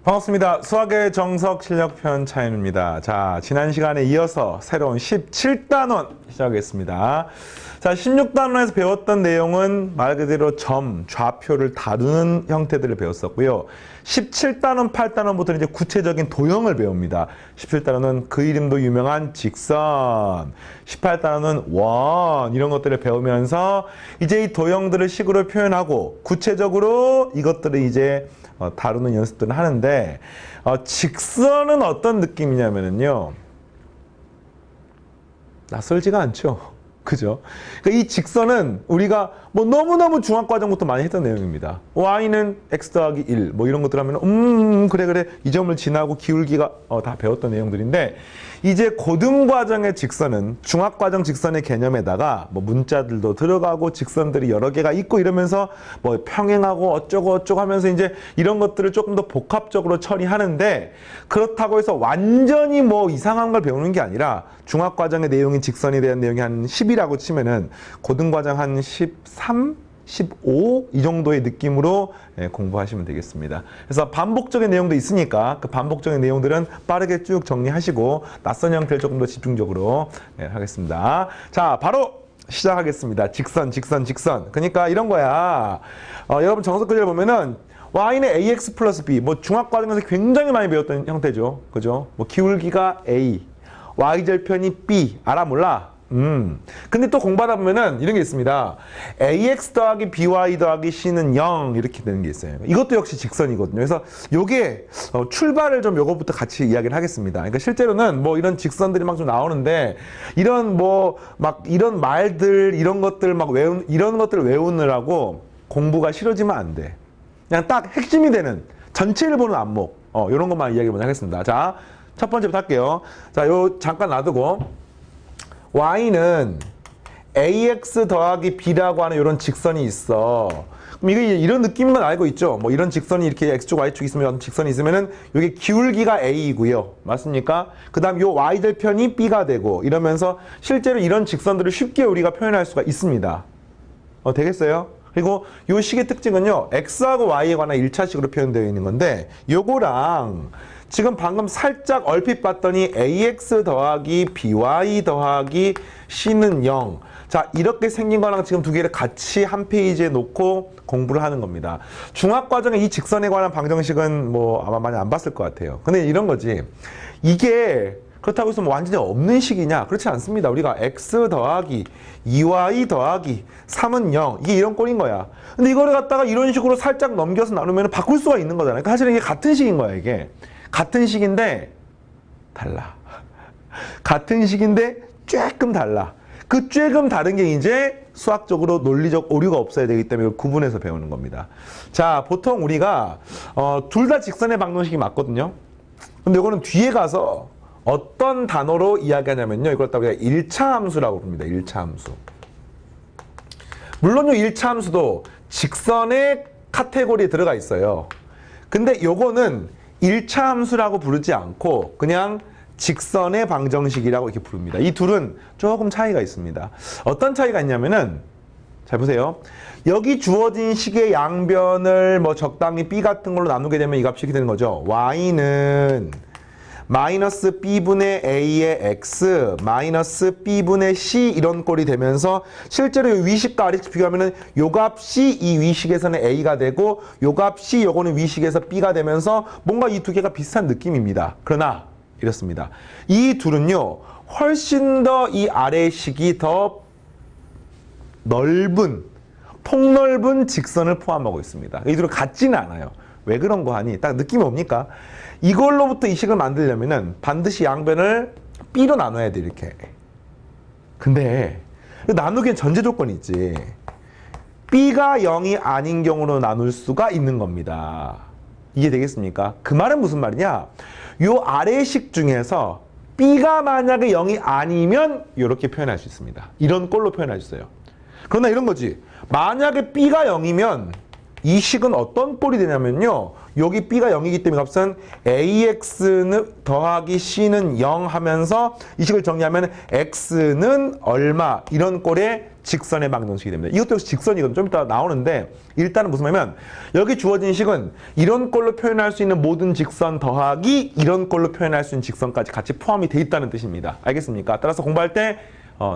반갑습니다. 수학의 정석 실력편 차윤입니다. 자, 지난 시간에 이어서 새로운 17단원 시작하겠습니다. 자, 16단원에서 배웠던 내용은 말 그대로 점, 좌표를 다루는 형태들을 배웠었고요. 17단원, 8단원부터 이제 구체적인 도형을 배웁니다. 17단원은 그 이름도 유명한 직선, 18단원은 원, 이런 것들을 배우면서 이제 이 도형들을 식으로 표현하고 구체적으로 이것들을 이제 다루는 연습들을 하는데, 직선은 어떤 느낌이냐면요, 낯설지가 않죠. 그죠? 그러니까 이 직선은 우리가 뭐 너무너무 중학과정부터 많이 했던 내용입니다. y는 x 더하기 1 뭐 이런 것들 하면 그래 이 점을 지나고 기울기가 다 배웠던 내용들인데, 이제 고등과정의 직선은 중학과정 직선의 개념에다가 뭐 문자들도 들어가고 직선들이 여러 개가 있고 이러면서 뭐 평행하고 어쩌고 하면서 이제 이런 것들을 조금 더 복합적으로 처리하는데, 그렇다고 해서 완전히 뭐 이상한 걸 배우는 게 아니라 중학과정의 내용인 직선에 대한 내용이 한 10이라고 치면은 고등과정 한 13, 15 이 정도의 느낌으로 공부하시면 되겠습니다. 그래서 반복적인 내용도 있으니까 그 반복적인 내용들은 빠르게 쭉 정리하시고 낯선 형태를 조금 더 집중적으로 하겠습니다. 자, 바로 시작하겠습니다. 직선. 그러니까 이런 거야. 여러분 정석 교재를 보면은 y는 ax 플러스 b, 뭐 중학과정에서 굉장히 많이 배웠던 형태죠. 그죠? 뭐 기울기가 a, y절편이 b, 알아 몰라? 근데 또 공부하다 보면은 이런 게 있습니다. ax 더하기 by 더하기 c는 0 이렇게 되는 게 있어요. 이것도 역시 직선이거든요. 그래서 요게 출발을 좀 요거부터 같이 이야기를 하겠습니다. 그러니까 실제로는 뭐 이런 직선들이 막 좀 나오는데, 이런 뭐 막 이런 말들 이런 것들 막 이런 것들을 외우느라고 공부가 싫어지면 안 돼. 그냥 딱 핵심이 되는 전체를 보는 안목, 요런 것만 이야기 먼저 하겠습니다. 자, 첫 번째부터 할게요. 자, 요 잠깐 놔두고, y는 ax 더하기 b라고 하는 이런 직선이 있어. 그럼 이게 이런 느낌인 건 알고 있죠? 뭐 이런 직선이 이렇게 x축, y축 있으면, 직선이 있으면은 이게 기울기가 a이고요. 맞습니까? 그 다음 요 y절편이 b가 되고 이러면서 실제로 이런 직선들을 쉽게 우리가 표현할 수가 있습니다. 되겠어요? 그리고 요 식의 특징은요, x하고 y에 관한 1차식으로 표현되어 있는 건데, 요거랑 지금 방금 살짝 얼핏 봤더니 ax 더하기 by 더하기 c는 0. 자, 이렇게 생긴 거랑 지금 두 개를 같이 한 페이지에 놓고 공부를 하는 겁니다. 중학과정의 이 직선에 관한 방정식은 뭐 아마 많이 안 봤을 것 같아요. 근데 이런 거지. 이게 그렇다고 해서 뭐 완전히 없는 식이냐? 그렇지 않습니다. 우리가 x 더하기 2y 더하기 3은 0. 이게 이런 꼴인 거야. 근데 이거를 갖다가 이런 식으로 살짝 넘겨서 나누면 바꿀 수가 있는 거잖아요. 그러니까 사실은 이게 같은 식인 거야, 이게. 같은 식인데 달라. 같은 식인데 조금 달라. 그 조금 다른 게 이제 수학적으로 논리적 오류가 없어야 되기 때문에 구분해서 배우는 겁니다. 자, 보통 우리가 둘 다 직선의 방정식이 맞거든요. 근데 이거는 뒤에 가서 어떤 단어로 이야기하냐면요, 이걸 갖다 우리가 1차 함수라고 부릅니다. 1차 함수. 물론 이 1차 함수도 직선의 카테고리에 들어가 있어요. 근데 요거는 1차 함수라고 부르지 않고 그냥 직선의 방정식이라고 이렇게 부릅니다. 이 둘은 조금 차이가 있습니다. 어떤 차이가 있냐면은, 잘 보세요. 여기 주어진 식의 양변을 뭐 적당히 b 같은 걸로 나누게 되면 이 값이 이렇게 되는 거죠. y는 마이너스 b분의 a의 x 마이너스 b분의 c 이런 꼴이 되면서, 실제로 이 위식과 아래식 비교하면은 요 값이 이 위식에서는 a가 되고 요 값이 요거는 위식에서 b가 되면서 뭔가 이 두 개가 비슷한 느낌입니다. 그러나 이렇습니다. 이 둘은요, 훨씬 더 이 아래식이 더 넓은, 폭넓은 직선을 포함하고 있습니다. 이 둘은 같지는 않아요. 왜 그런 거 하니? 딱 느낌이 옵니까? 이걸로부터 이 식을 만들려면은 반드시 양변을 b로 나눠야 돼, 이렇게. 근데 나누기엔 전제 조건이 있지. b가 0이 아닌 경우로 나눌 수가 있는 겁니다. 이해 되겠습니까? 그 말은 무슨 말이냐? 요 아래식 중에서 b가 만약에 0이 아니면 이렇게 표현할 수 있습니다. 이런 꼴로 표현할 수 있어요. 그러나 이런 거지. 만약에 b가 0이면 이 식은 어떤 꼴이 되냐면요, 여기 b가 0이기 때문에 값은 ax는 더하기 c는 0 하면서 이 식을 정리하면 x는 얼마, 이런 꼴의 직선의 방정식이 됩니다. 이것도 역시 직선이거든요. 좀 이따 나오는데 일단은 무슨 말이냐면 여기 주어진 식은 이런 꼴로 표현할 수 있는 모든 직선 더하기 이런 꼴로 표현할 수 있는 직선까지 같이 포함이 돼 있다는 뜻입니다. 알겠습니까? 따라서 공부할 때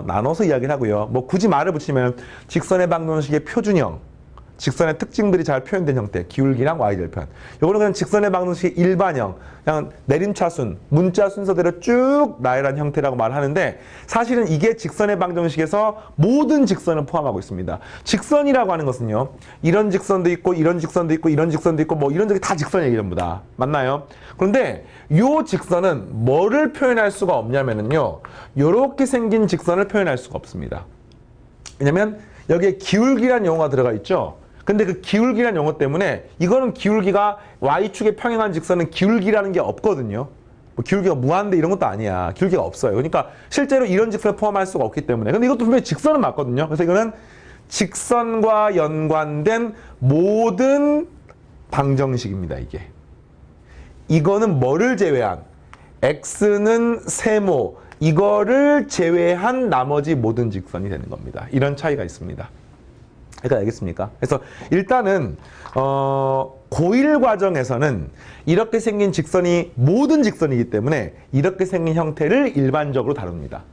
나눠서 이야기를 하고요. 뭐 굳이 말을 붙이면 직선의 방정식의 표준형, 직선의 특징들이 잘 표현된 형태, 기울기랑 y절편. 요거는 그냥 직선의 방정식의 일반형, 그냥 내림차순, 문자 순서대로 쭉 나열한 형태라고 말하는데 사실은 이게 직선의 방정식에서 모든 직선을 포함하고 있습니다. 직선이라고 하는 것은요, 이런 직선도 있고 이런 직선도 있고 이런 직선도 있고 뭐 이런 적이 다 직선 얘기 전부다. 맞나요? 그런데 요 직선은 뭐를 표현할 수가 없냐면요, 요렇게 생긴 직선을 표현할 수가 없습니다. 왜냐면 여기에 기울기란 용어가 들어가 있죠. 근데 그 기울기란 용어 때문에 이거는 기울기가 y축에 평행한 직선은 기울기라는 게 없거든요. 뭐 기울기가 무한대 이런 것도 아니야. 기울기가 없어요. 그러니까 실제로 이런 직선을 포함할 수가 없기 때문에. 근데 이것도 분명히 직선은 맞거든요. 그래서 이거는 직선과 연관된 모든 방정식입니다. 이게. 이거는 뭐를 제외한? x는 세모. 이거를 제외한 나머지 모든 직선이 되는 겁니다. 이런 차이가 있습니다. 그러니까 알겠습니까? 그래서 일단은 고1 과정에서는 이렇게 생긴 직선이 모든 직선이기 때문에 이렇게 생긴 형태를 일반적으로 다룹니다.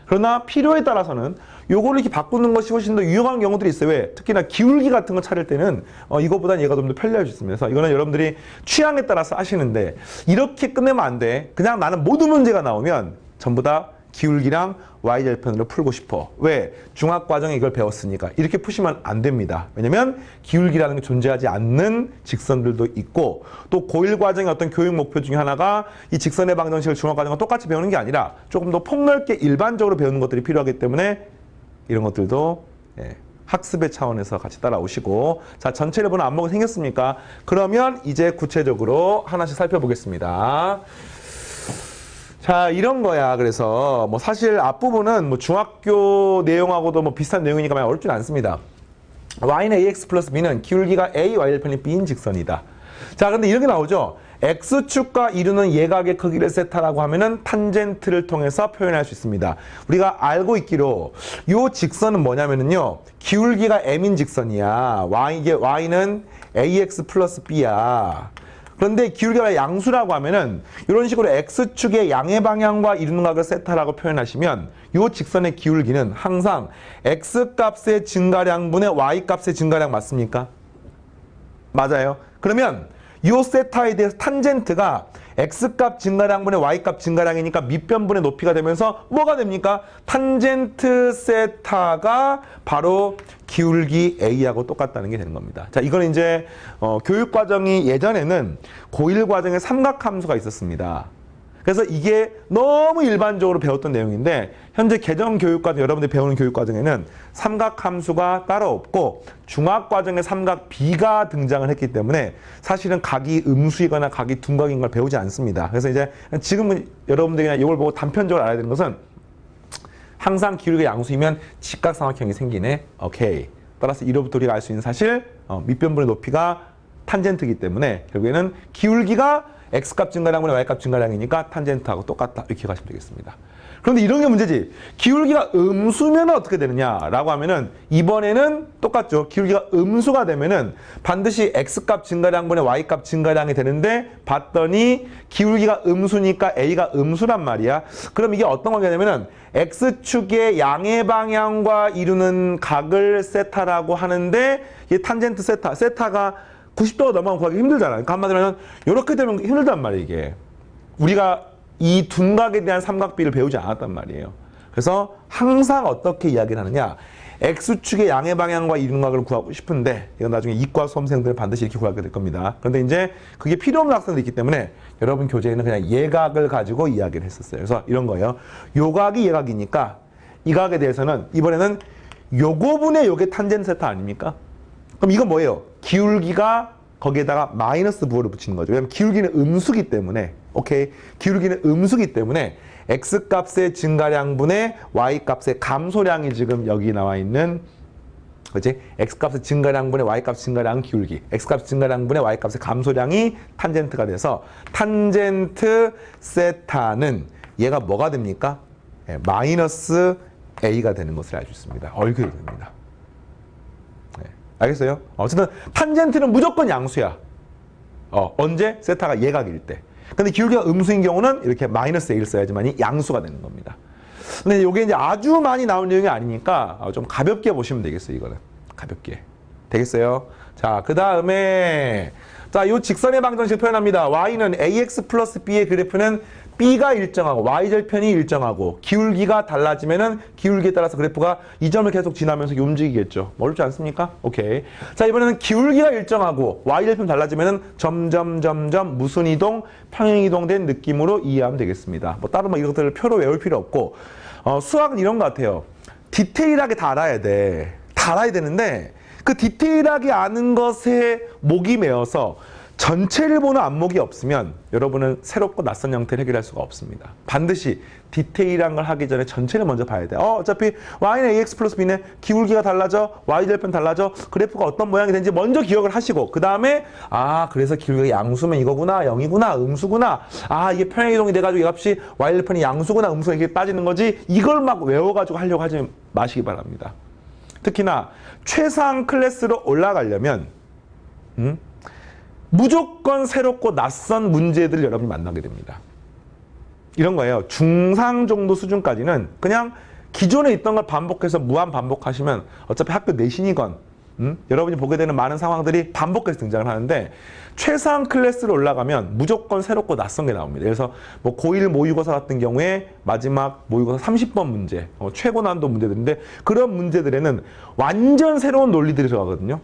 그러나 필요에 따라서는 요거를 이렇게 바꾸는 것이 훨씬 더 유용한 경우들이 있어요. 왜? 특히나 기울기 같은 거 찾을 때는 이거보다는 얘가 좀 더 편리할 수 있습니다. 그래서 이거는 여러분들이 취향에 따라서 하시는데 이렇게 끝내면 안 돼. 그냥 나는 모든 문제가 나오면 전부 다 기울기랑 y절편으로 풀고 싶어. 왜? 중학과정에 이걸 배웠으니까. 이렇게 푸시면 안 됩니다. 왜냐면 기울기라는 게 존재하지 않는 직선들도 있고 또 고1 과정의 어떤 교육 목표 중에 하나가 이 직선의 방정식을 중학과정과 똑같이 배우는 게 아니라 조금 더 폭넓게 일반적으로 배우는 것들이 필요하기 때문에 이런 것들도 학습의 차원에서 같이 따라오시고, 자, 전체를 보는 안목이 생겼습니까? 그러면 이제 구체적으로 하나씩 살펴보겠습니다. 자, 이런 거야. 그래서 뭐 사실 앞부분은 뭐 중학교 내용하고도 뭐 비슷한 내용이니까 많이 어렵진 않습니다. y는 ax 플러스 b는 기울기가 a, y절편이 b인 직선이다. 자, 근데 이런 게 나오죠. x축과 이루는 예각의 크기를 세타라고 하면은 탄젠트를 통해서 표현할 수 있습니다. 우리가 알고 있기로 요 직선은 뭐냐면은요, 기울기가 m인 직선이야. y는 ax 플러스 b야. 그런데 기울기가 양수라고 하면은 이런 식으로 x축의 양의 방향과 이루는 각을 세타라고 표현하시면 이 직선의 기울기는 항상 x값의 증가량분의 y값의 증가량 맞습니까? 맞아요. 그러면 이 세타에 대해서 탄젠트가 x값 증가량분의 y값 증가량이니까 밑변분의 높이가 되면서 뭐가 됩니까? 탄젠트 세타가 바로 기울기 a하고 똑같다는 게 되는 겁니다. 자, 이건 이제 교육과정이 예전에는 고1 과정에 삼각함수가 있었습니다. 그래서 이게 너무 일반적으로 배웠던 내용인데 현재 개정교육과정, 여러분들이 배우는 교육과정에는 삼각함수가 따로 없고 중학과정에 삼각비가 등장을 했기 때문에 사실은 각이 음수이거나 각이 둔각인 걸 배우지 않습니다. 그래서 이제 지금은 여러분들이 그냥 이걸 보고 단편적으로 알아야 되는 것은 항상 기울기가 양수이면 직각삼각형이 생기네. 오케이. 따라서 이로부터 우리가 알 수 있는 사실 밑변분의 높이가 탄젠트이기 때문에 결국에는 기울기가 x값 증가량분의 y값 증가량이니까 탄젠트하고 똑같다. 이렇게 가시면 되겠습니다. 그런데 이런 게 문제지. 기울기가 음수면 어떻게 되느냐라고 하면은 이번에는 똑같죠. 기울기가 음수가 되면은 반드시 x값 증가량분의 y값 증가량이 되는데 봤더니 기울기가 음수니까 a가 음수란 말이야. 그럼 이게 어떤 관계냐면은 x축의 양의 방향과 이루는 각을 세타라고 하는데 이 탄젠트 세타가 90도가 넘어가면 구하기 힘들잖아요. 그러니까 한마디로 하면 이렇게 되면 힘들단 말이에요. 이게 우리가 이 둔각에 대한 삼각비를 배우지 않았단 말이에요. 그래서 항상 어떻게 이야기를 하느냐, x축의 양의 방향과 이루는 각을 구하고 싶은데 이건 나중에 이과 수험생들은 반드시 이렇게 구하게 될 겁니다. 그런데 이제 그게 필요 없는 학생들이 있기 때문에 여러분 교재에는 그냥 예각을 가지고 이야기를 했었어요. 그래서 이런 거예요. 요 각이 예각이니까 이 각에 대해서는 이번에는 요거분의 요게 탄젠트 세타 아닙니까? 그럼 이건 뭐예요? 기울기가 거기에다가 마이너스 부호를 붙이는 거죠. 왜냐면 기울기는 음수기 때문에, 오케이? 기울기는 음수기 때문에 x값의 증가량분의 y값의 감소량이 지금 여기 나와 있는, 그렇지? x값의 증가량분의 y값 증가량 기울기, x값 증가량분의 y값의 감소량이 탄젠트가 돼서 탄젠트 세타는 얘가 뭐가 됩니까? 마이너스 A가 되는 것을 알 수 있습니다. 이렇게 됩니다. 네. 알겠어요? 어쨌든 탄젠트는 무조건 양수야. 언제? 세타가 예각일 때. 근데 기울기가 음수인 경우는 이렇게 마이너스 A를 써야지만이 양수가 되는 겁니다. 근데 이게 이제 아주 많이 나온 내용이 아니니까 좀 가볍게 보시면 되겠어요, 이거는. 가볍게. 되겠어요? 자, 그 다음에, 자, 요 직선의 방정식 표현합니다. y는 ax 플러스 b의 그래프는 b가 일정하고, y절편이 일정하고, 기울기가 달라지면은 기울기에 따라서 그래프가 이 점을 계속 지나면서 움직이겠죠. 어렵지 않습니까? 오케이. 자, 이번에는 기울기가 일정하고, y절편 달라지면은 점점 무슨 이동, 평행 이동된 느낌으로 이해하면 되겠습니다. 뭐 따로 뭐 이것들을 표로 외울 필요 없고, 수학은 이런 것 같아요. 디테일하게 다 알아야 돼. 다 알아야 되는데, 그 디테일하게 아는 것에 목이 메어서 전체를 보는 안목이 없으면 여러분은 새롭고 낯선 형태를 해결할 수가 없습니다. 반드시 디테일한 걸 하기 전에 전체를 먼저 봐야 돼요. 어차피 y는 ax 플러스 b는 기울기가 달라져, y절편 달라져, 그래프가 어떤 모양이 되는지 먼저 기억을 하시고, 그 다음에 그래서 기울기가 양수면 이거구나, 0이구나, 음수구나, 이게 평행이동이 돼가지고 이 값이 y절편이 양수구나, 음수가 이게 빠지는 거지, 이걸 막 외워가지고 하려고 하지 마시기 바랍니다. 특히나 최상 클래스로 올라가려면 무조건 새롭고 낯선 문제들을 여러분이 만나게 됩니다. 이런 거예요. 중상 정도 수준까지는 그냥 기존에 있던 걸 반복해서 무한 반복하시면 어차피 학교 내신이건 여러분이 보게 되는 많은 상황들이 반복해서 등장을 하는데, 최상 클래스로 올라가면 무조건 새롭고 낯선 게 나옵니다. 그래서 뭐 고1 모의고사 같은 경우에 마지막 모의고사 30번 문제, 최고 난도 문제들인데, 그런 문제들에는 완전 새로운 논리들이 들어가거든요.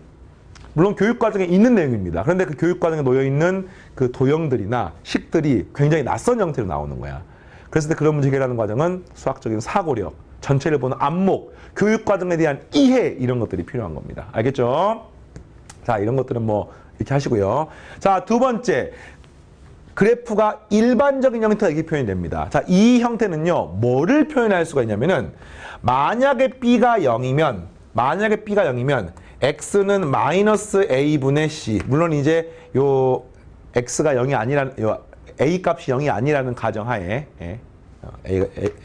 물론 교육과정에 있는 내용입니다. 그런데 그 교육과정에 놓여있는 그 도형들이나 식들이 굉장히 낯선 형태로 나오는 거야. 그래서 그런 문제 해결하는 과정은 수학적인 사고력, 전체를 보는 안목, 교육과정에 대한 이해, 이런 것들이 필요한 겁니다. 알겠죠? 자, 이런 것들은 뭐 이렇게 하시고요. 자, 두 번째, 그래프가 일반적인 형태가 이렇게 표현이 됩니다. 자, 이 형태는요, 뭐를 표현할 수가 있냐면은, 만약에 b가 0이면 x는 마이너스 a분의 c. 물론 이제 요 x가 0이 아니라는, 요 a 값이 0이 아니라는 가정하에,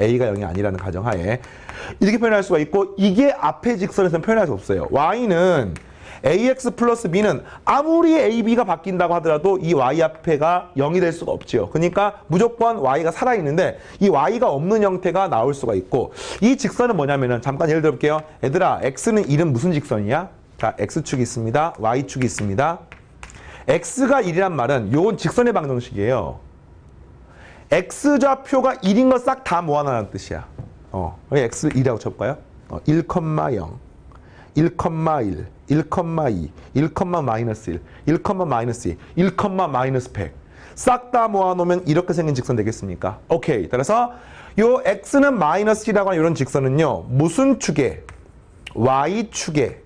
a가 0이 아니라는 가정하에 이렇게 표현할 수가 있고, 이게 앞에 직선에서는 표현할 수 없어요. y는 ax 플러스 b는 아무리 a, b가 바뀐다고 하더라도 이 y 앞에가 0이 될 수가 없지요. 그러니까 무조건 y가 살아있는데 이 y가 없는 형태가 나올 수가 있고, 이 직선은 뭐냐면은, 잠깐 예를 들어볼게요. 얘들아, x는 1은 무슨 직선이야? 자, x축이 있습니다. y축이 있습니다. x가 1이란 말은 요건 직선의 방정식이에요. x좌표가 1인 거 싹 다 모아놓는 뜻이야. x 1이라고 쳐볼까요? 1,0, 1,1, 1,2, 1, 마이너스 1, 1, 마이너스 2, 1, 마이너스 100. 싹 다 모아놓으면 이렇게 생긴 직선 되겠습니까? 오케이. 따라서 요 x는 마이너스 1이라고 하는 이런 직선은요, 무슨 축에? y축에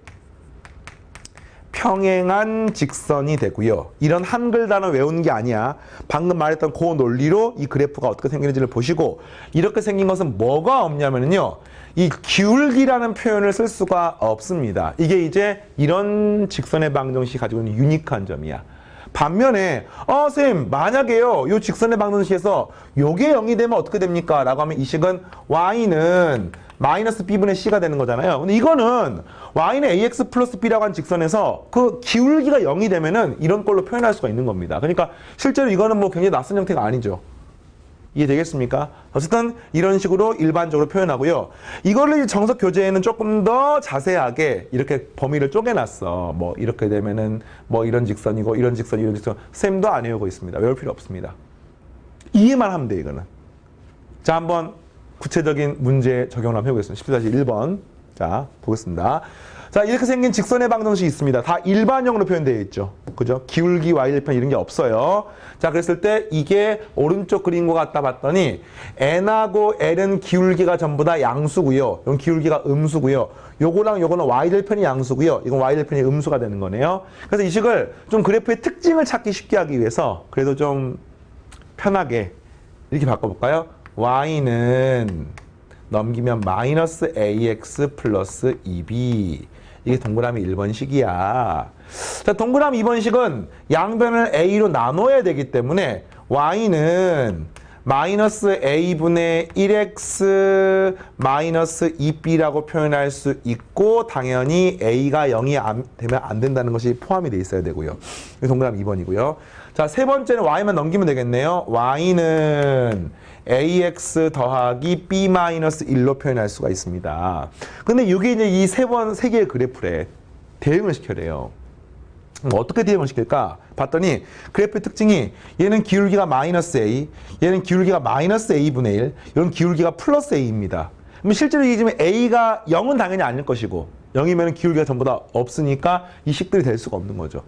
평행한 직선이 되고요. 이런 한글 단어 외우는 게 아니야. 방금 말했던 그 논리로 이 그래프가 어떻게 생기는지를 보시고, 이렇게 생긴 것은 뭐가 없냐면요, 이 기울기라는 표현을 쓸 수가 없습니다. 이게 이제 이런 직선의 방정식이 가지고 있는 유니크한 점이야. 반면에 선생님, 만약에요, 요 직선의 방정식에서 요게 0이 되면 어떻게 됩니까? 라고 하면 이 식은 y는 마이너스 b분의 c가 되는 거잖아요. 근데 이거는 y는 ax 플러스 b라고 한 직선에서 그 기울기가 0이 되면은 이런 걸로 표현할 수가 있는 겁니다. 그러니까 실제로 이거는 뭐 굉장히 낯선 형태가 아니죠. 이해되겠습니까? 어쨌든 이런 식으로 일반적으로 표현하고요. 이거를 정석 교재에는 조금 더 자세하게 이렇게 범위를 쪼개놨어. 뭐 이렇게 되면은 뭐 이런 직선이고 이런 직선, 이런 직선. 쌤도 안 외우고 있습니다. 외울 필요 없습니다. 이해만 하면 돼, 이거는. 자, 한번 구체적인 문제 적용을 한번 해보겠습니다. 17-1번. 자, 보겠습니다. 자, 이렇게 생긴 직선의 방정식이 있습니다. 다 일반형으로 표현되어 있죠. 그죠? 기울기, y절편 이런 게 없어요. 자, 그랬을 때 이게 오른쪽 그림과 같다 봤더니 n하고 l은 기울기가 전부 다 양수고요. 이건 기울기가 음수고요. 요거랑 요거는 y절편이 양수고요. 이건 y절편이 음수가 되는 거네요. 그래서 이 식을 좀 그래프의 특징을 찾기 쉽게 하기 위해서 그래도 좀 편하게 이렇게 바꿔볼까요? y는 넘기면 마이너스 ax 플러스 2b. 이게 동그라미 1번식이야. 자, 동그라미 2번식은 양변을 a로 나눠야 되기 때문에 y는 마이너스 a분의 1x 마이너스 2b라고 표현할 수 있고 당연히 a가 0이 되면 안 된다는 것이 포함이 돼 있어야 되고요. 동그라미 2번이고요. 자, 세 번째는 y만 넘기면 되겠네요. y는 ax 더하기 b 마이너스 1로 표현할 수가 있습니다. 근데 이게 이제 이 세 개의 그래프에 대응을 시켜야 돼요. 어떻게 대응을 시킬까? 봤더니 그래프의 특징이 얘는 기울기가 마이너스 a, 얘는 기울기가 마이너스 a분의 1, 이런 기울기가 플러스 a입니다. 그럼 실제로 얘기하면 a가 0은 당연히 아닐 것이고 0이면 기울기가 전부 다 없으니까 이 식들이 될 수가 없는 거죠.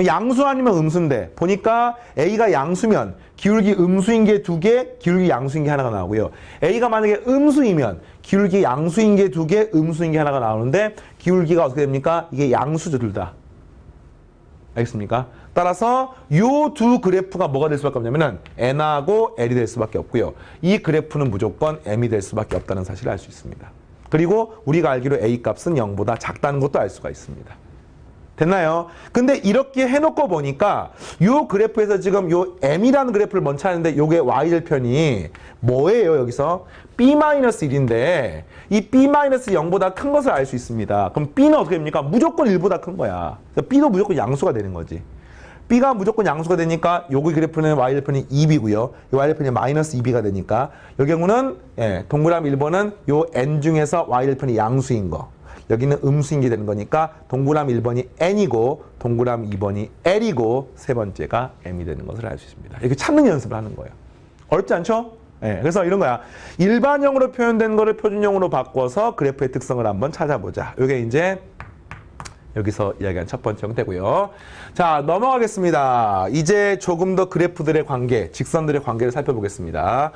양수 아니면 음수인데 보니까 a가 양수면 기울기 음수인 게 2개, 기울기 양수인 게 하나가 나오고요. a가 만약에 음수이면 기울기 양수인 게 2개, 음수인 게 하나가 나오는데 기울기가 어떻게 됩니까? 이게 양수죠, 둘 다. 알겠습니까? 따라서 요 두 그래프가 뭐가 될 수밖에 없냐면은 n하고 l이 될 수밖에 없고요. 이 그래프는 무조건 m이 될 수밖에 없다는 사실을 알 수 있습니다. 그리고 우리가 알기로 a 값은 0보다 작다는 것도 알 수가 있습니다. 됐나요? 근데 이렇게 해놓고 보니까 요 그래프에서 지금 요 m이라는 그래프를 먼저 하는데 요게 y절편이 뭐예요? 여기서 b-1인데 이 b-0보다 큰 것을 알 수 있습니다. 그럼 b는 어떻게 됩니까? 무조건 1보다 큰 거야. b도 무조건 양수가 되는 거지. b가 무조건 양수가 되니까 요기 그래프는 y절편이 2b고요. 요 y절편이 마이너스 2b가 되니까 이 경우는 동그라미 1번은 요 n 중에서 y절편이 양수인 거. 여기는 음수인 게 되는 거니까 동그라미 1번이 n이고 동그라미 2번이 l이고 세 번째가 m이 되는 것을 알 수 있습니다. 이렇게 찾는 연습을 하는 거예요. 어렵지 않죠? 그래서 이런 거야. 일반형으로 표현된 거를 표준형으로 바꿔서 그래프의 특성을 한번 찾아보자. 이게 이제 여기서 이야기한 첫 번째 형태고요. 자, 넘어가겠습니다. 이제 조금 더 그래프들의 관계, 직선들의 관계를 살펴보겠습니다.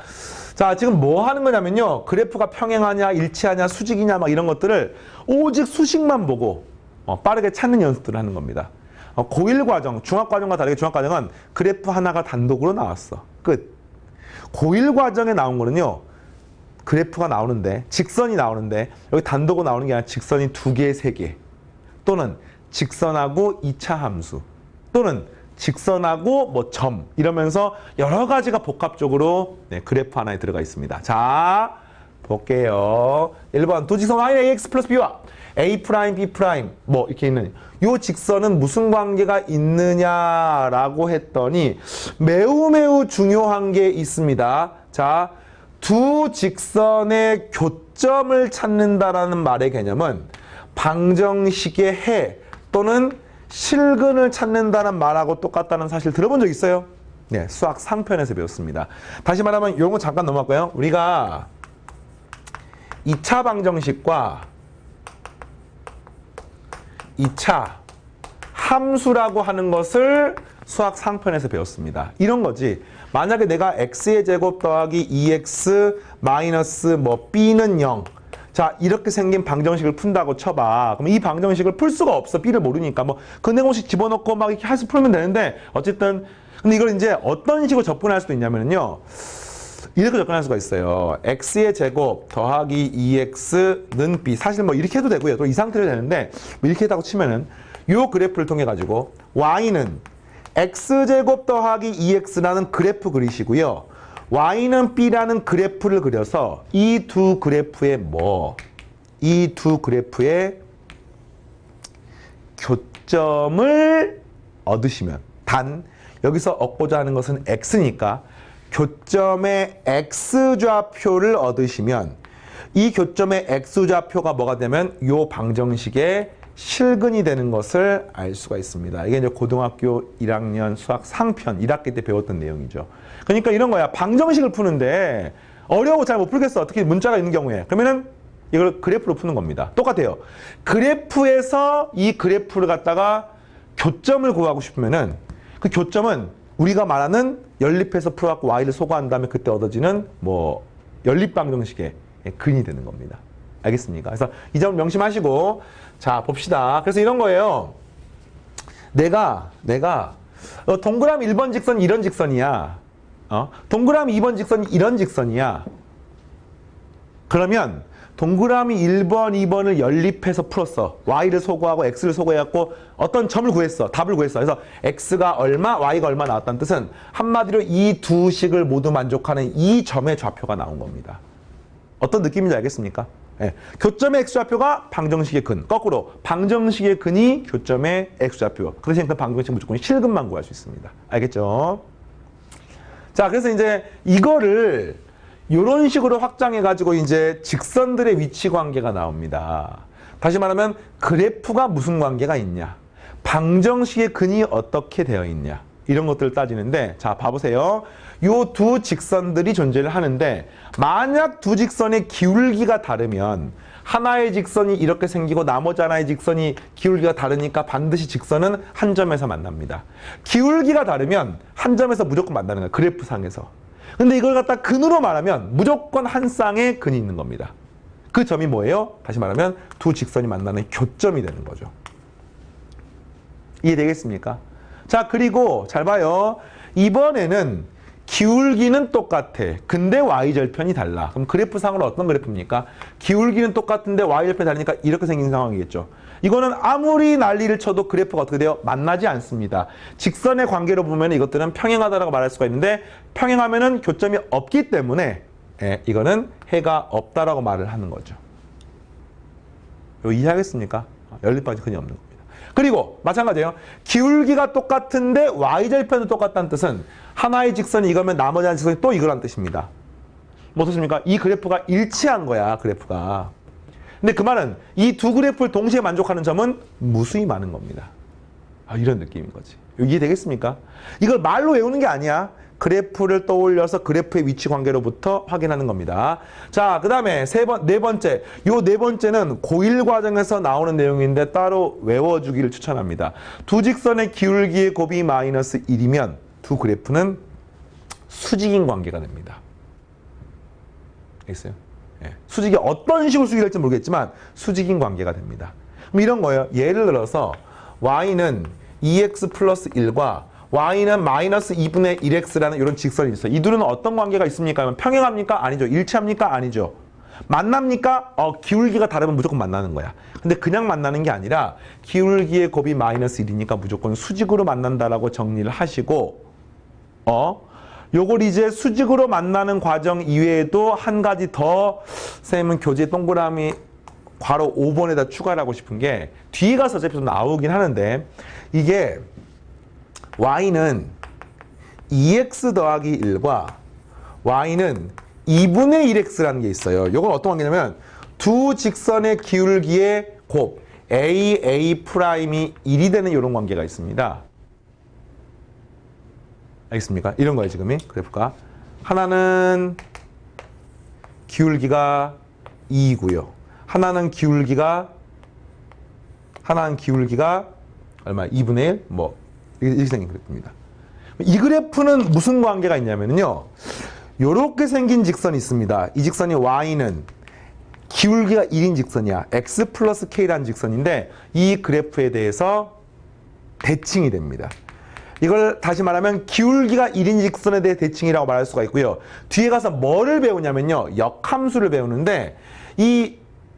자, 지금 뭐 하는 거냐면요. 그래프가 평행하냐, 일치하냐, 수직이냐 막 이런 것들을 오직 수식만 보고 빠르게 찾는 연습들을 하는 겁니다. 고1 과정, 중학과정과 다르게 중학과정은 그래프 하나가 단독으로 나왔어. 끝. 고1 과정에 나온 거는요. 그래프가 나오는데, 직선이 나오는데 여기 단독으로 나오는 게 아니라 직선이 2개, 3개. 또는 직선하고 2차 함수. 또는 직선하고 뭐 점 이러면서 여러 가지가 복합적으로 그래프 하나에 들어가 있습니다. 자, 볼게요. 1번 두 직선 y는 ax 플러스 b와 a 프라임 b 프라임 뭐 이렇게 있는 요 직선은 무슨 관계가 있느냐라고 했더니 매우 중요한 게 있습니다. 자, 두 직선의 교점을 찾는다라는 말의 개념은 방정식의 해 또는 실근을 찾는다는 말하고 똑같다는 사실 들어본 적 있어요? 네, 수학 상편에서 배웠습니다. 다시 말하면 이런 거 잠깐 넘어갈까요? 우리가 2차 방정식과 2차 함수라고 하는 것을 수학 상편에서 배웠습니다. 이런 거지. 만약에 내가 x의 제곱 더하기 2x 마이너스 뭐 b는 0. 자, 이렇게 생긴 방정식을 푼다고 쳐봐. 그럼 이 방정식을 풀 수가 없어. b를 모르니까. 뭐 근해공식 집어넣고 막 이렇게 해서 풀면 되는데 어쨌든 근데 이걸 이제 어떤 식으로 접근할 수도 있냐면요. 이렇게 접근할 수가 있어요. x의 제곱 더하기 2x는 b. 사실 뭐 이렇게 해도 되고요. 또 이 상태로 되는데 뭐 이렇게 했다고 치면은 요 그래프를 통해 가지고 y는 x제곱 더하기 2x라는 그래프 그리시고요. y는 b라는 그래프를 그려서 이 두 그래프의 이 두 그래프의 교점을 얻으시면 단 여기서 얻고자 하는 것은 x니까 교점의 x좌표를 얻으시면 이 교점의 x좌표가 뭐가 되면 이 방정식의 실근이 되는 것을 알 수가 있습니다. 이게 이제 고등학교 1학년 수학 상편 1학기 때 배웠던 내용이죠. 그러니까 이런 거야. 방정식을 푸는데 어려워 잘 못 풀겠어. 특히 문자가 있는 경우에. 그러면은 이걸 그래프로 푸는 겁니다. 똑같아요. 그래프에서 이 그래프를 갖다가 교점을 구하고 싶으면은 그 교점은 우리가 말하는 연립해서 풀어갖고 y를 소거한 다음에 그때 얻어지는 뭐 연립 방정식의 근이 되는 겁니다. 알겠습니까? 그래서 이 점을 명심하시고 자 봅시다. 그래서 이런 거예요. 내가 동그라미 1번 직선이 이런 직선이야. 동그라미 2번 직선이 이런 직선이야. 그러면 동그라미 1번, 2번을 연립해서 풀었어. y를 소거하고 x를 소거해갖고 어떤 점을 구했어. 답을 구했어. 그래서 x가 얼마, y가 얼마 나왔다는 뜻은 한마디로 이 두 식을 모두 만족하는 이 점의 좌표가 나온 겁니다. 어떤 느낌인지 알겠습니까? 예. 교점의 x좌표가 방정식의 근. 거꾸로 방정식의 근이 교점의 x좌표. 그래서 그 방정식 무조건 실근만 구할 수 있습니다. 알겠죠? 자, 그래서 이제 이거를 이런 식으로 확장해가지고 이제 직선들의 위치 관계가 나옵니다. 다시 말하면 그래프가 무슨 관계가 있냐, 방정식의 근이 어떻게 되어 있냐, 이런 것들을 따지는데, 자, 봐보세요. 요 두 직선들이 존재를 하는데 만약 두 직선의 기울기가 다르면 하나의 직선이 이렇게 생기고 나머지 하나의 직선이 기울기가 다르니까 반드시 직선은 한 점에서 만납니다. 기울기가 다르면 한 점에서 무조건 만나는 거예요. 그래프상에서. 근데 이걸 갖다 근으로 말하면 무조건 한 쌍의 근이 있는 겁니다. 그 점이 뭐예요? 다시 말하면 두 직선이 만나는 교점이 되는 거죠. 이해되겠습니까? 자, 그리고 잘 봐요. 이번에는 기울기는 똑같아. 근데 y절편이 달라. 그럼 그래프상으로 어떤 그래프입니까? 기울기는 똑같은데 y절편이 다르니까 이렇게 생긴 상황이겠죠. 이거는 아무리 난리를 쳐도 그래프가 어떻게 돼요? 만나지 않습니다. 직선의 관계로 보면 이것들은 평행하다라고 말할 수가 있는데, 평행하면은 교점이 없기 때문에 이거는 해가 없다라고 말을 하는 거죠. 이거 이해하겠습니까? 연립방식 근이 없는 겁니다. 그리고 마찬가지예요. 기울기가 똑같은데 y절편도 똑같다는 뜻은 하나의 직선이 이거면 나머지 한 직선이 또 이거란 뜻입니다. 뭐 어떻습니까? 이 그래프가 일치한 거야, 그래프가. 근데 그 말은 이 두 그래프를 동시에 만족하는 점은 무수히 많은 겁니다. 아, 이런 느낌인 거지. 이해되겠습니까? 이걸 말로 외우는 게 아니야. 그래프를 떠올려서 그래프의 위치 관계로부터 확인하는 겁니다. 자, 그 다음에 네 번째. 요 네 번째는 고1 과정에서 나오는 내용인데 따로 외워주기를 추천합니다. 두 직선의 기울기의 곱이 마이너스 1이면 두 그래프는 수직인 관계가 됩니다. 알겠어요? 예. 수직이 어떤 식으로 수직이 될지 모르겠지만 수직인 관계가 됩니다. 그럼 이런 거예요. 예를 들어서 y는 2x 플러스 1과 y는 마이너스 2분의 1x라는 이런 직선이 있어요. 이 둘은 어떤 관계가 있습니까? 평행합니까? 아니죠. 일치합니까? 아니죠. 만납니까? 기울기가 다르면 무조건 만나는 거야. 근데 그냥 만나는 게 아니라 기울기의 곱이 마이너스 1이니까 무조건 수직으로 만난다라고 정리를 하시고, 요걸 이제 수직으로 만나는 과정 이외에도 한 가지 더 쌤은 교재 동그라미 괄호 5번에다 추가를 하고 싶은 게, 뒤에 가서 어차피 좀 나오긴 하는데, 이게 y는 2x 더하기 1과 y는 2분의 1x라는 게 있어요. 이건 어떤 관계냐면 두 직선의 기울기의 곱 a 프라임이 1이 되는 이런 관계가 있습니다. 알겠습니까? 이런 거예요, 지금이 그래프가. 하나는 기울기가 2이고요. 하나는 기울기가 얼마? 2분의 1? 뭐 이렇게 생긴 그래프입니다. 이 그래프는 무슨 관계가 있냐면요, 요렇게 생긴 직선이 있습니다. 이 직선이 y는 기울기가 1인 직선이야. x 플러스 k라는 직선인데 이 그래프에 대해서 대칭이 됩니다. 이걸 다시 말하면 기울기가 1인 직선에 대해 대칭이라고 말할 수가 있고요. 뒤에 가서 뭐를 배우냐면요, 역함수를 배우는데 이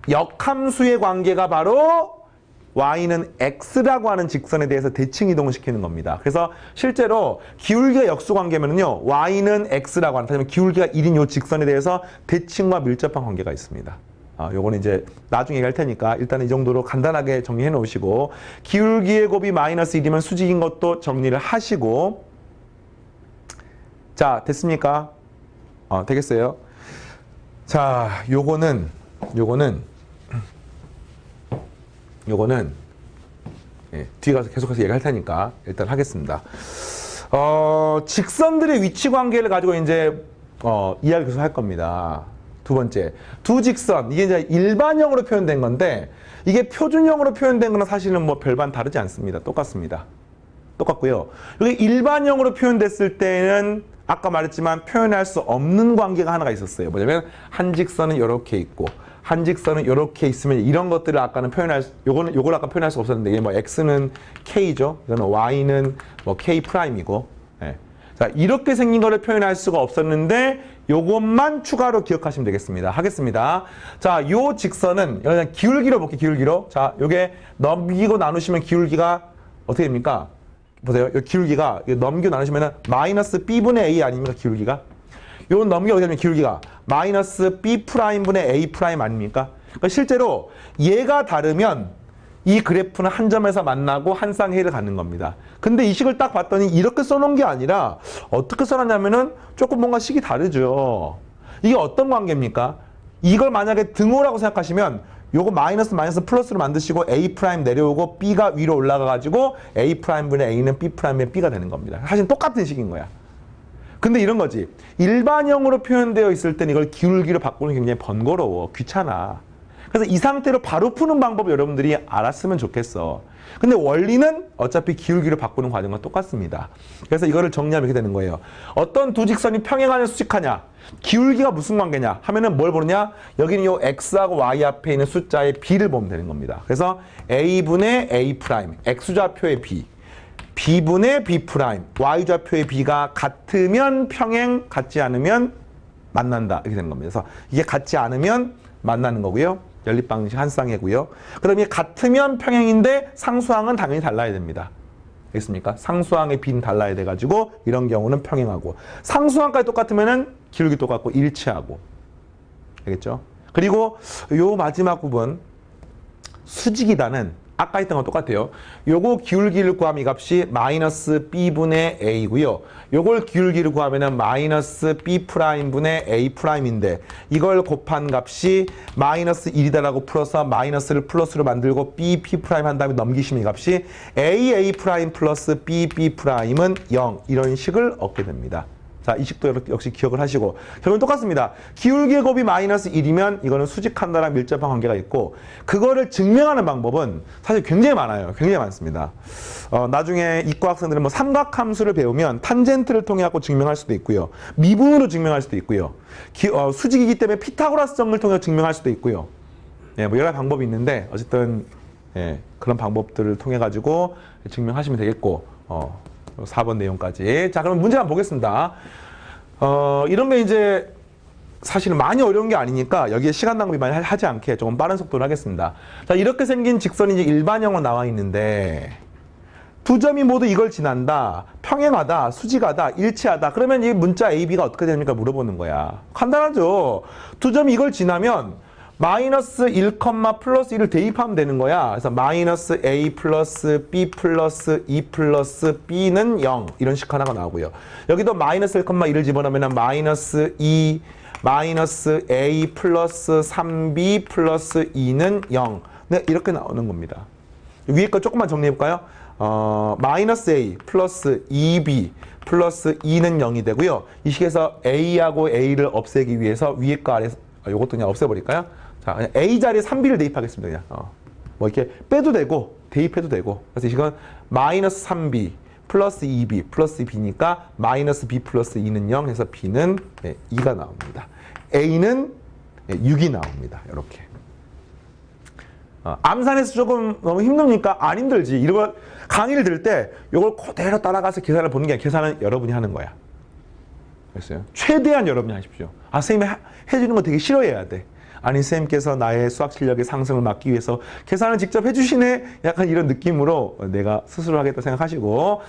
역함수의 관계가 바로 y는 x라고 하는 직선에 대해서 대칭 이동을 시키는 겁니다. 그래서 실제로 기울기가 역수관계면요, y는 x라고 하는, 다시 기울기가 1인 이 직선에 대해서 대칭과 밀접한 관계가 있습니다. 요거는 이제 나중에 얘기할 테니까 일단 이 정도로 간단하게 정리해 놓으시고, 기울기의 곱이 마이너스 1이면 수직인 것도 정리를 하시고, 자, 됐습니까? 되겠어요? 자, 요거는 뒤에 가서 계속해서 얘기할 테니까 일단 하겠습니다. 직선들의 위치 관계를 가지고 이제 이야기 계속 할 겁니다. 두 번째, 두 직선, 이게 이제 일반형으로 표현된 건데 이게 표준형으로 표현된 거는 사실은 뭐 별반 다르지 않습니다. 똑같습니다. 똑같고요. 여기 일반형으로 표현됐을 때는 아까 말했지만 표현할 수 없는 관계가 하나가 있었어요. 뭐냐면 한 직선은 이렇게 있고 한 직선은 이렇게 있으면 이런 것들을 아까는 요걸 아까 표현할 수 없었는데, 이게 뭐 x는 k죠. 이거는 y는 뭐 k 프라임이고, 예. 자, 이렇게 생긴 거를 표현할 수가 없었는데 요것만 추가로 기억하시면 되겠습니다. 하겠습니다. 자, 요 직선은 그냥 기울기로 볼게요. 기울기로. 자, 요게 넘기고 나누시면 기울기가 어떻게 됩니까? 보세요. 요 기울기가 넘기고 나누시면은 마이너스 b분의 a 아닙니까? 기울기가. 요 넘기고 어떻게 되면 기울기가 마이너스 b 프라임분의 a 프라임 아닙니까? 그러니까 실제로 얘가 다르면 이 그래프는 한 점에서 만나고 한 쌍해를 갖는 겁니다. 근데 이 식을 딱 봤더니 이렇게 써놓은 게 아니라 어떻게 써놨냐면은 조금 뭔가 식이 다르죠. 이게 어떤 관계입니까? 이걸 만약에 등호라고 생각하시면 요거 마이너스 플러스로 만드시고 a 프라임 내려오고 b가 위로 올라가가지고 a 프라임분의 a는 b 프라임의 b가 되는 겁니다. 사실 똑같은 식인 거야. 근데 이런 거지. 일반형으로 표현되어 있을 땐 이걸 기울기로 바꾸는 게 굉장히 번거로워. 귀찮아. 그래서 이 상태로 바로 푸는 방법 여러분들이 알았으면 좋겠어. 근데 원리는 어차피 기울기로 바꾸는 과정과 똑같습니다. 그래서 이거를 정리하면 이렇게 되는 거예요. 어떤 두 직선이 평행하냐 수직하냐, 기울기가 무슨 관계냐 하면은 뭘 보느냐, 여기는 요 x하고 y 앞에 있는 숫자의 b를 보면 되는 겁니다. 그래서 a분의 a 프라임, x좌표의 b, b분의 b 프라임, y좌표의 b가 같으면 평행, 같지 않으면 만난다 이렇게 되는 겁니다. 그래서 이게 같지 않으면 만나는 거고요. 연립방식 한 쌍이고요. 그다음에 같으면 평행인데 상수항은 당연히 달라야 됩니다. 알겠습니까? 상수항의 b는 달라야 돼가지고 이런 경우는 평행하고, 상수항까지 똑같으면은 기울기 똑같고 일치하고. 알겠죠? 그리고 요 마지막 부분 수직이다는 아까 했던 건 똑같아요. 요거 기울기를 구하면 이 값이 마이너스 b분의 a고요. 요걸 기울기를 구하면은 마이너스 b 프라임분의 a 프라임인데 이걸 곱한 값이 마이너스 1이다라고 풀어서 마이너스를 플러스로 만들고 b 프라임 한 다음에 넘기시면 이 값이 a 프라임 플러스 b 프라임은 0 이런 식을 얻게 됩니다. 자, 이 식도 역시 기억을 하시고, 결국은 똑같습니다. 기울기의 곱이 마이너스 1이면 이거는 수직한다랑 밀접한 관계가 있고, 그거를 증명하는 방법은 사실 굉장히 많아요. 굉장히 많습니다. 나중에 이과 학생들은 뭐 삼각함수를 배우면 탄젠트를 통해 갖고 증명할 수도 있고요. 미분으로 증명할 수도 있고요. 수직이기 때문에 피타고라스 정을 통해 증명할 수도 있고요. 예, 뭐 여러 방법이 있는데 어쨌든 예, 그런 방법들을 통해 가지고 증명하시면 되겠고, 4번 내용까지. 자, 그럼 문제 한번 보겠습니다. 이런 게 이제 사실은 많이 어려운 게 아니니까 여기에 시간 낭비 많이 하지 않게 조금 빠른 속도로 하겠습니다. 자, 이렇게 생긴 직선이 이제 일반형으로 나와 있는데 두 점이 모두 이걸 지난다, 평행하다, 수직하다, 일치하다. 그러면 이 문자 A, B가 어떻게 됩니까? 물어보는 거야. 간단하죠. 두 점이 이걸 지나면 마이너스 1, 플러스 1을 대입하면 되는 거야. 그래서 마이너스 a 플러스 b 플러스 2 플러스 b는 0 이런 식 하나가 나오고요. 여기도 마이너스 1, 1을 집어넣으면 마이너스 2 마이너스 a 플러스 3b 플러스 2는 0. 네, 이렇게 나오는 겁니다. 위에 거 조금만 정리해볼까요? 마이너스 a 플러스 2b 플러스 2는 0이 되고요. 이 식에서 a하고 a를 없애기 위해서 위에 거 아래서 요것도 그냥 없애버릴까요? 자, 그냥 A 자리에 3B를 대입하겠습니다. 그냥. 뭐 이렇게 빼도 되고, 대입해도 되고. 그래서 이건 마이너스 3B 플러스 2B 플러스 B니까 마이너스 B 플러스 2는 0 해서 B는 2가 나옵니다. A는 6이 나옵니다. 이렇게. 암산해서 조금 너무 힘듭니까? 안 힘들지. 이런 강의를 들을 때 이걸 그대로 따라가서 계산을 보는 게 아니라 계산은 여러분이 하는 거야. 알겠어요? 최대한 여러분이 하십시오. 선생님이 해주는 거 되게 싫어해야 돼. 아니, 선생님께서 나의 수학 실력의 상승을 막기 위해서 계산을 직접 해주시네? 약간 이런 느낌으로 내가 스스로 하겠다 생각하시고.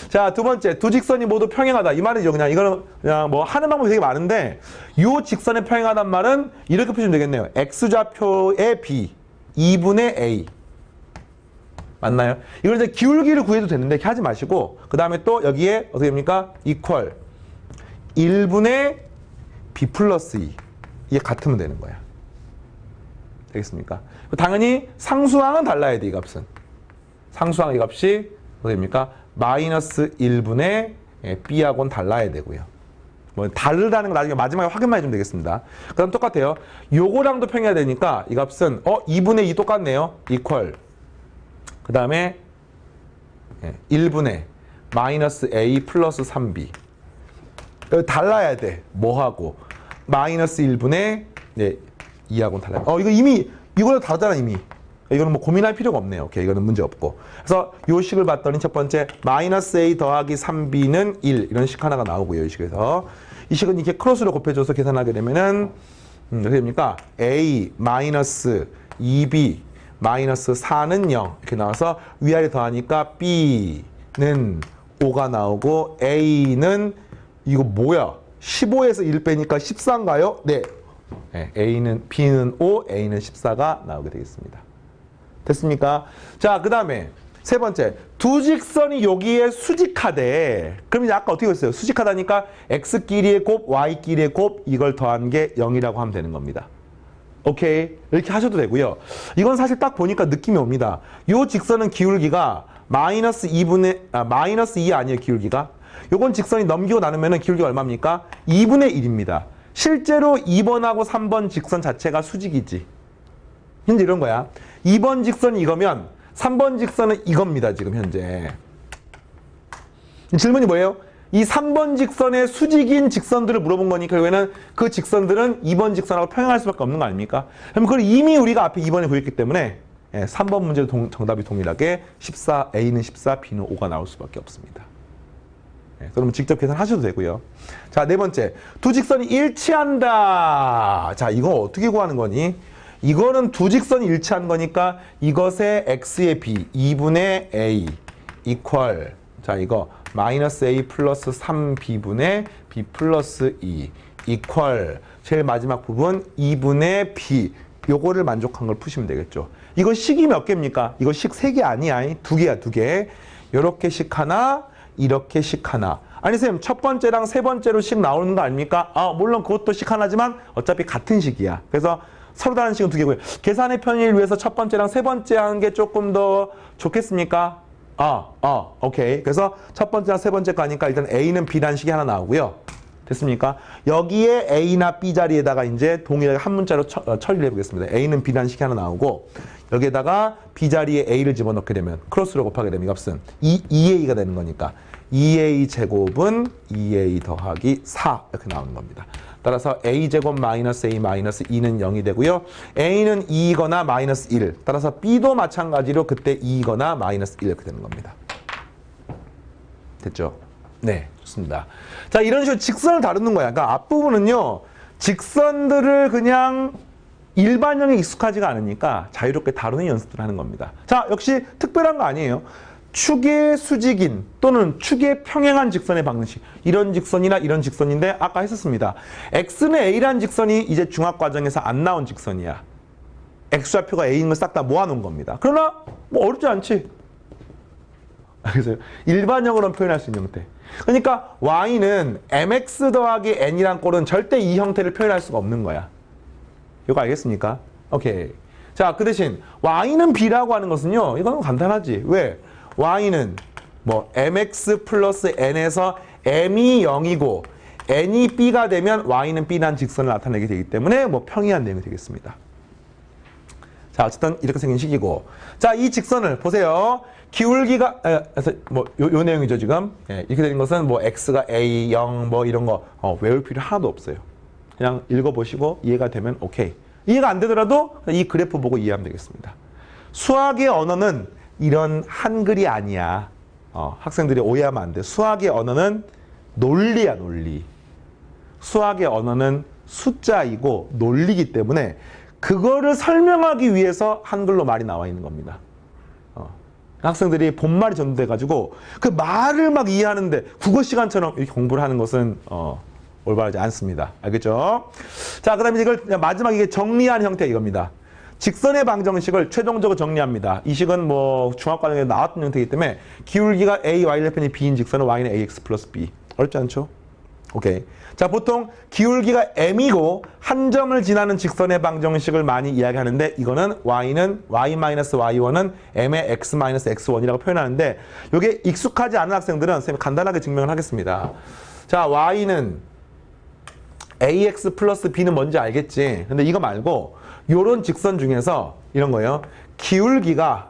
자, 두 번째, 두 직선이 모두 평행하다. 이 말이죠. 이거는 그냥 뭐 하는 방법이 되게 많은데, 요 직선에 평행하단 말은 이렇게 푸시면 되겠네요. x좌표의 b, 2분의 a. 맞나요? 이걸 이제 기울기를 구해도 되는데, 이렇게 하지 마시고, 그 다음에 또 여기에 어떻게 됩니까? equal 1분의 b 플러스 2. 이게 같으면 되는 거야. 되겠습니까? 당연히 상수항은 달라야 돼, 이 값은. 상수항 이 값이 어떻게 됩니까? 마이너스 1분의 b하고는 달라야 되고요. 뭐 다르다는 거 나중에 마지막에 확인만 해주면 되겠습니다. 그 다음 똑같아요. 요거랑도 평행해야 되니까 이 값은 2분의 2 똑같네요. equal 그 다음에 1분의 마이너스 a 플러스 3b. 여기 달라야 돼. 뭐하고? 마이너스 1분의 2하고는 달라요. 이거 이미 이거랑 다르잖아, 이미. 이거는 뭐 고민할 필요가 없네요. 오케이, 이거는 문제 없고. 그래서 요 식을 봤더니 첫 번째 마이너스 a 더하기 3b는 1 이런 식 하나가 나오고요. 이 식에서 이 식은 이렇게 크로스로 곱해줘서 계산하게 되면은 어떻게 됩니까? a 마이너스 2b 마이너스 4는 0 이렇게 나와서 위아래 더하니까 b는 5가 나오고 a는 이거 뭐야? 15에서 1 빼니까 14인가요? 네. A는 B는 5, A는 14가 나오게 되겠습니다. 됐습니까? 자, 그 다음에 세 번째. 두 직선이 여기에 수직하대. 그럼 이제 아까 어떻게 했어요? 수직하다니까 X끼리의 곱, Y끼리의 곱 이걸 더한 게 0이라고 하면 되는 겁니다. 오케이. 이렇게 하셔도 되고요. 이건 사실 딱 보니까 느낌이 옵니다. 요 직선은 기울기가 마이너스 2 아니에요, 기울기가? 요건 직선이 넘기고 나누면 기울기가 얼마입니까? 2분의 1입니다. 실제로 2번하고 3번 직선 자체가 수직이지. 현재 이런 거야. 2번 직선이 이거면 3번 직선은 이겁니다. 지금 현재. 질문이 뭐예요? 이 3번 직선의 수직인 직선들을 물어본 거니까 결국에는 그 직선들은 2번 직선하고 평행할 수밖에 없는 거 아닙니까? 그럼 그걸 이미 우리가 앞에 2번에 구했기 때문에 3번 문제도 정답이 동일하게 14, A는 14, B는 5가 나올 수밖에 없습니다. 그러면 직접 계산하셔도 되고요. 자, 네 번째. 두 직선이 일치한다. 자, 이거 어떻게 구하는 거니? 이거는 두 직선이 일치한 거니까 이것의 x의 b, 2분의 a, equal. 자, 이거 마이너스 a 플러스 3b분의 b 플러스 2, equal. 제일 마지막 부분 2분의 b. 요거를 만족한 걸 푸시면 되겠죠. 이거 식이 몇 개입니까? 이거 식 3개 아니야. 2개야, 2개. 요렇게 식 하나, 이렇게 식 하나. 아니 선생님 첫 번째랑 세 번째로 식 나오는 거 아닙니까? 물론 그것도 식 하나지만 어차피 같은 식이야. 그래서 서로 다른 식은 2개고요. 계산의 편의를 위해서 첫 번째랑 세 번째 하는 게 조금 더 좋겠습니까? 오케이. 그래서 첫 번째랑 세 번째 거니까 일단 A는 B라는 식이 하나 나오고요. 됐습니까? 여기에 A나 B 자리에다가 이제 동일하게 한 문자로 처리를 해보겠습니다. A는 B라는 식이 하나 나오고 여기에다가 B 자리에 A를 집어넣게 되면 크로스로 곱하게 되면 이 값은 2A가 되는 거니까 2A 제곱은 2A 더하기 4 이렇게 나오는 겁니다. 따라서 A제곱 마이너스 A 마이너스 2는 0이 되고요. A는 2이거나 마이너스 1. 따라서 B도 마찬가지로 그때 2이거나 마이너스 1 이렇게 되는 겁니다. 됐죠? 네, 좋습니다. 자, 이런 식으로 직선을 다루는 거야. 그러니까 앞부분은요. 직선들을 그냥 일반형에 익숙하지가 않으니까 자유롭게 다루는 연습을 하는 겁니다. 자, 역시 특별한 거 아니에요. 축의 수직인 또는 축의 평행한 직선의 방정식. 이런 직선이나 이런 직선인데 아까 했었습니다. X는 A라는 직선이 이제 중학과정에서 안 나온 직선이야. X좌표가 A인 걸 싹 다 모아놓은 겁니다. 그러나 뭐 어렵지 않지. 그래서 일반형으로 표현할 수 있는 형태. 그러니까 Y는 mx 더하기 n이란 꼴은 절대 이 형태를 표현할 수가 없는 거야. 이거 알겠습니까? 오케이. 자, 그 대신 Y는 B라고 하는 것은요. 이건 간단하지. 왜? Y는 뭐 mx 플러스 n에서 m이 0이고 n이 B가 되면 Y는 B라는 직선을 나타내게 되기 때문에 뭐 평이한 내용이 되겠습니다. 자, 어쨌든 이렇게 생긴 식이고. 자, 이 직선을 보세요. 기울기가 요 내용이죠 지금. 이렇게 되는 것은 뭐 x가 a 0 뭐 이런 거 외울 필요 하나도 없어요. 그냥 읽어보시고 이해가 되면 오케이. 이해가 안 되더라도 이 그래프 보고 이해하면 되겠습니다. 수학의 언어는 이런 한글이 아니야. 학생들이 오해하면 안 돼. 수학의 언어는 논리야, 논리. 수학의 언어는 숫자이고 논리이기 때문에 그거를 설명하기 위해서 한글로 말이 나와 있는 겁니다. 학생들이 본말이 전도돼가지고 그 말을 막 이해하는데 국어 시간처럼 이렇게 공부를 하는 것은 올바르지 않습니다. 알겠죠? 자, 그 다음에 이걸 마지막 이게 정리한 형태 이겁니다. 직선의 방정식을 최종적으로 정리합니다. 이 식은 뭐 중학과정에 나왔던 형태이기 때문에 기울기가 A, Y절편이 B인 직선은 Y는 AX 플러스 B. 어렵지 않죠? 오케이. 자, 보통 기울기가 m이고 한 점을 지나는 직선의 방정식을 많이 이야기하는데 이거는 y는 y-y1은 m의 x-x1이라고 표현하는데 이게 익숙하지 않은 학생들은 선생님이 간단하게 증명을 하겠습니다. 자, y는 ax 플러스 b는 뭔지 알겠지? 근데 이거 말고 요런 직선 중에서 이런 거예요. 기울기가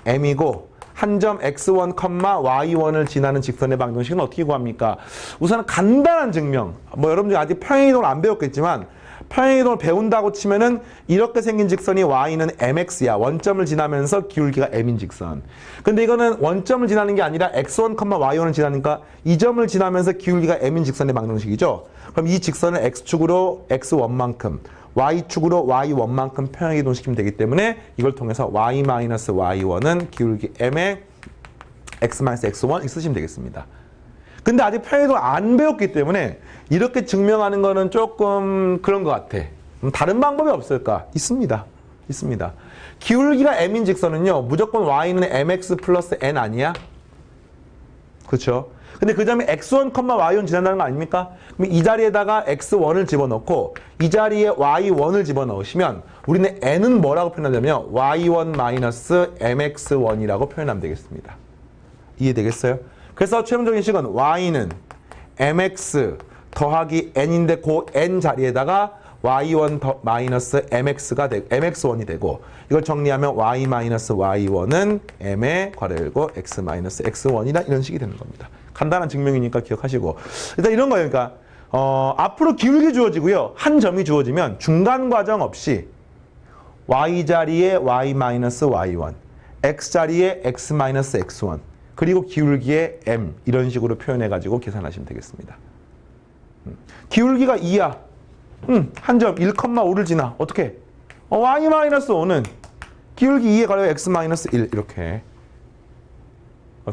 m이고 한 점 x1, y1을 지나는 직선의 방정식은 어떻게 구합니까? 우선 간단한 증명. 뭐 여러분들이 아직 평행이동을 안 배웠겠지만 평행이동을 배운다고 치면은 이렇게 생긴 직선이 y는 mx야. 원점을 지나면서 기울기가 m인 직선. 근데 이거는 원점을 지나는 게 아니라 x1, y1을 지나니까 이 점을 지나면서 기울기가 m인 직선의 방정식이죠. 그럼 이 직선을 x축으로 x1만큼, y축으로 y1만큼 평행이동시키면 되기 때문에 이걸 통해서 y-y1은 기울기 m의 x-x1 이렇게 쓰시면 되겠습니다. 근데 아직 평행이동 안 배웠기 때문에 이렇게 증명하는 거는 조금 그런 것 같아. 다른 방법이 없을까? 있습니다. 있습니다. 기울기가 m인 직선은요, 무조건 y는 mx 플러스 n 아니야? 그렇죠? 근데 그 점에 x1, y1 지난다는 거 아닙니까? 그럼 이 자리에다가 x1을 집어넣고 이 자리에 y1을 집어넣으시면 우리는 n은 뭐라고 표현하냐면 y1-mx1이라고 표현하면 되겠습니다. 이해되겠어요? 그래서 최종적인 식은 y는 mx 더하기 n인데 그 n 자리에다가 y1 마이너스 mx가 되고 mx1이 되고 이걸 정리하면 y-y1은 m의 괄호 열고 x-x1이다 이런 식이 되는 겁니다. 간단한 증명이니까 기억하시고 일단 이런 거예요. 그러니까 앞으로 기울기 주어지고요. 한 점이 주어지면 중간 과정 없이 y 자리에 y-y1 x 자리에 x-x1 그리고 기울기에 m 이런 식으로 표현해가지고 계산하시면 되겠습니다. 기울기가 2야. 한 점 1,5를 지나. 어떻게? y-5는 기울기 2에 가려 x-1 이렇게.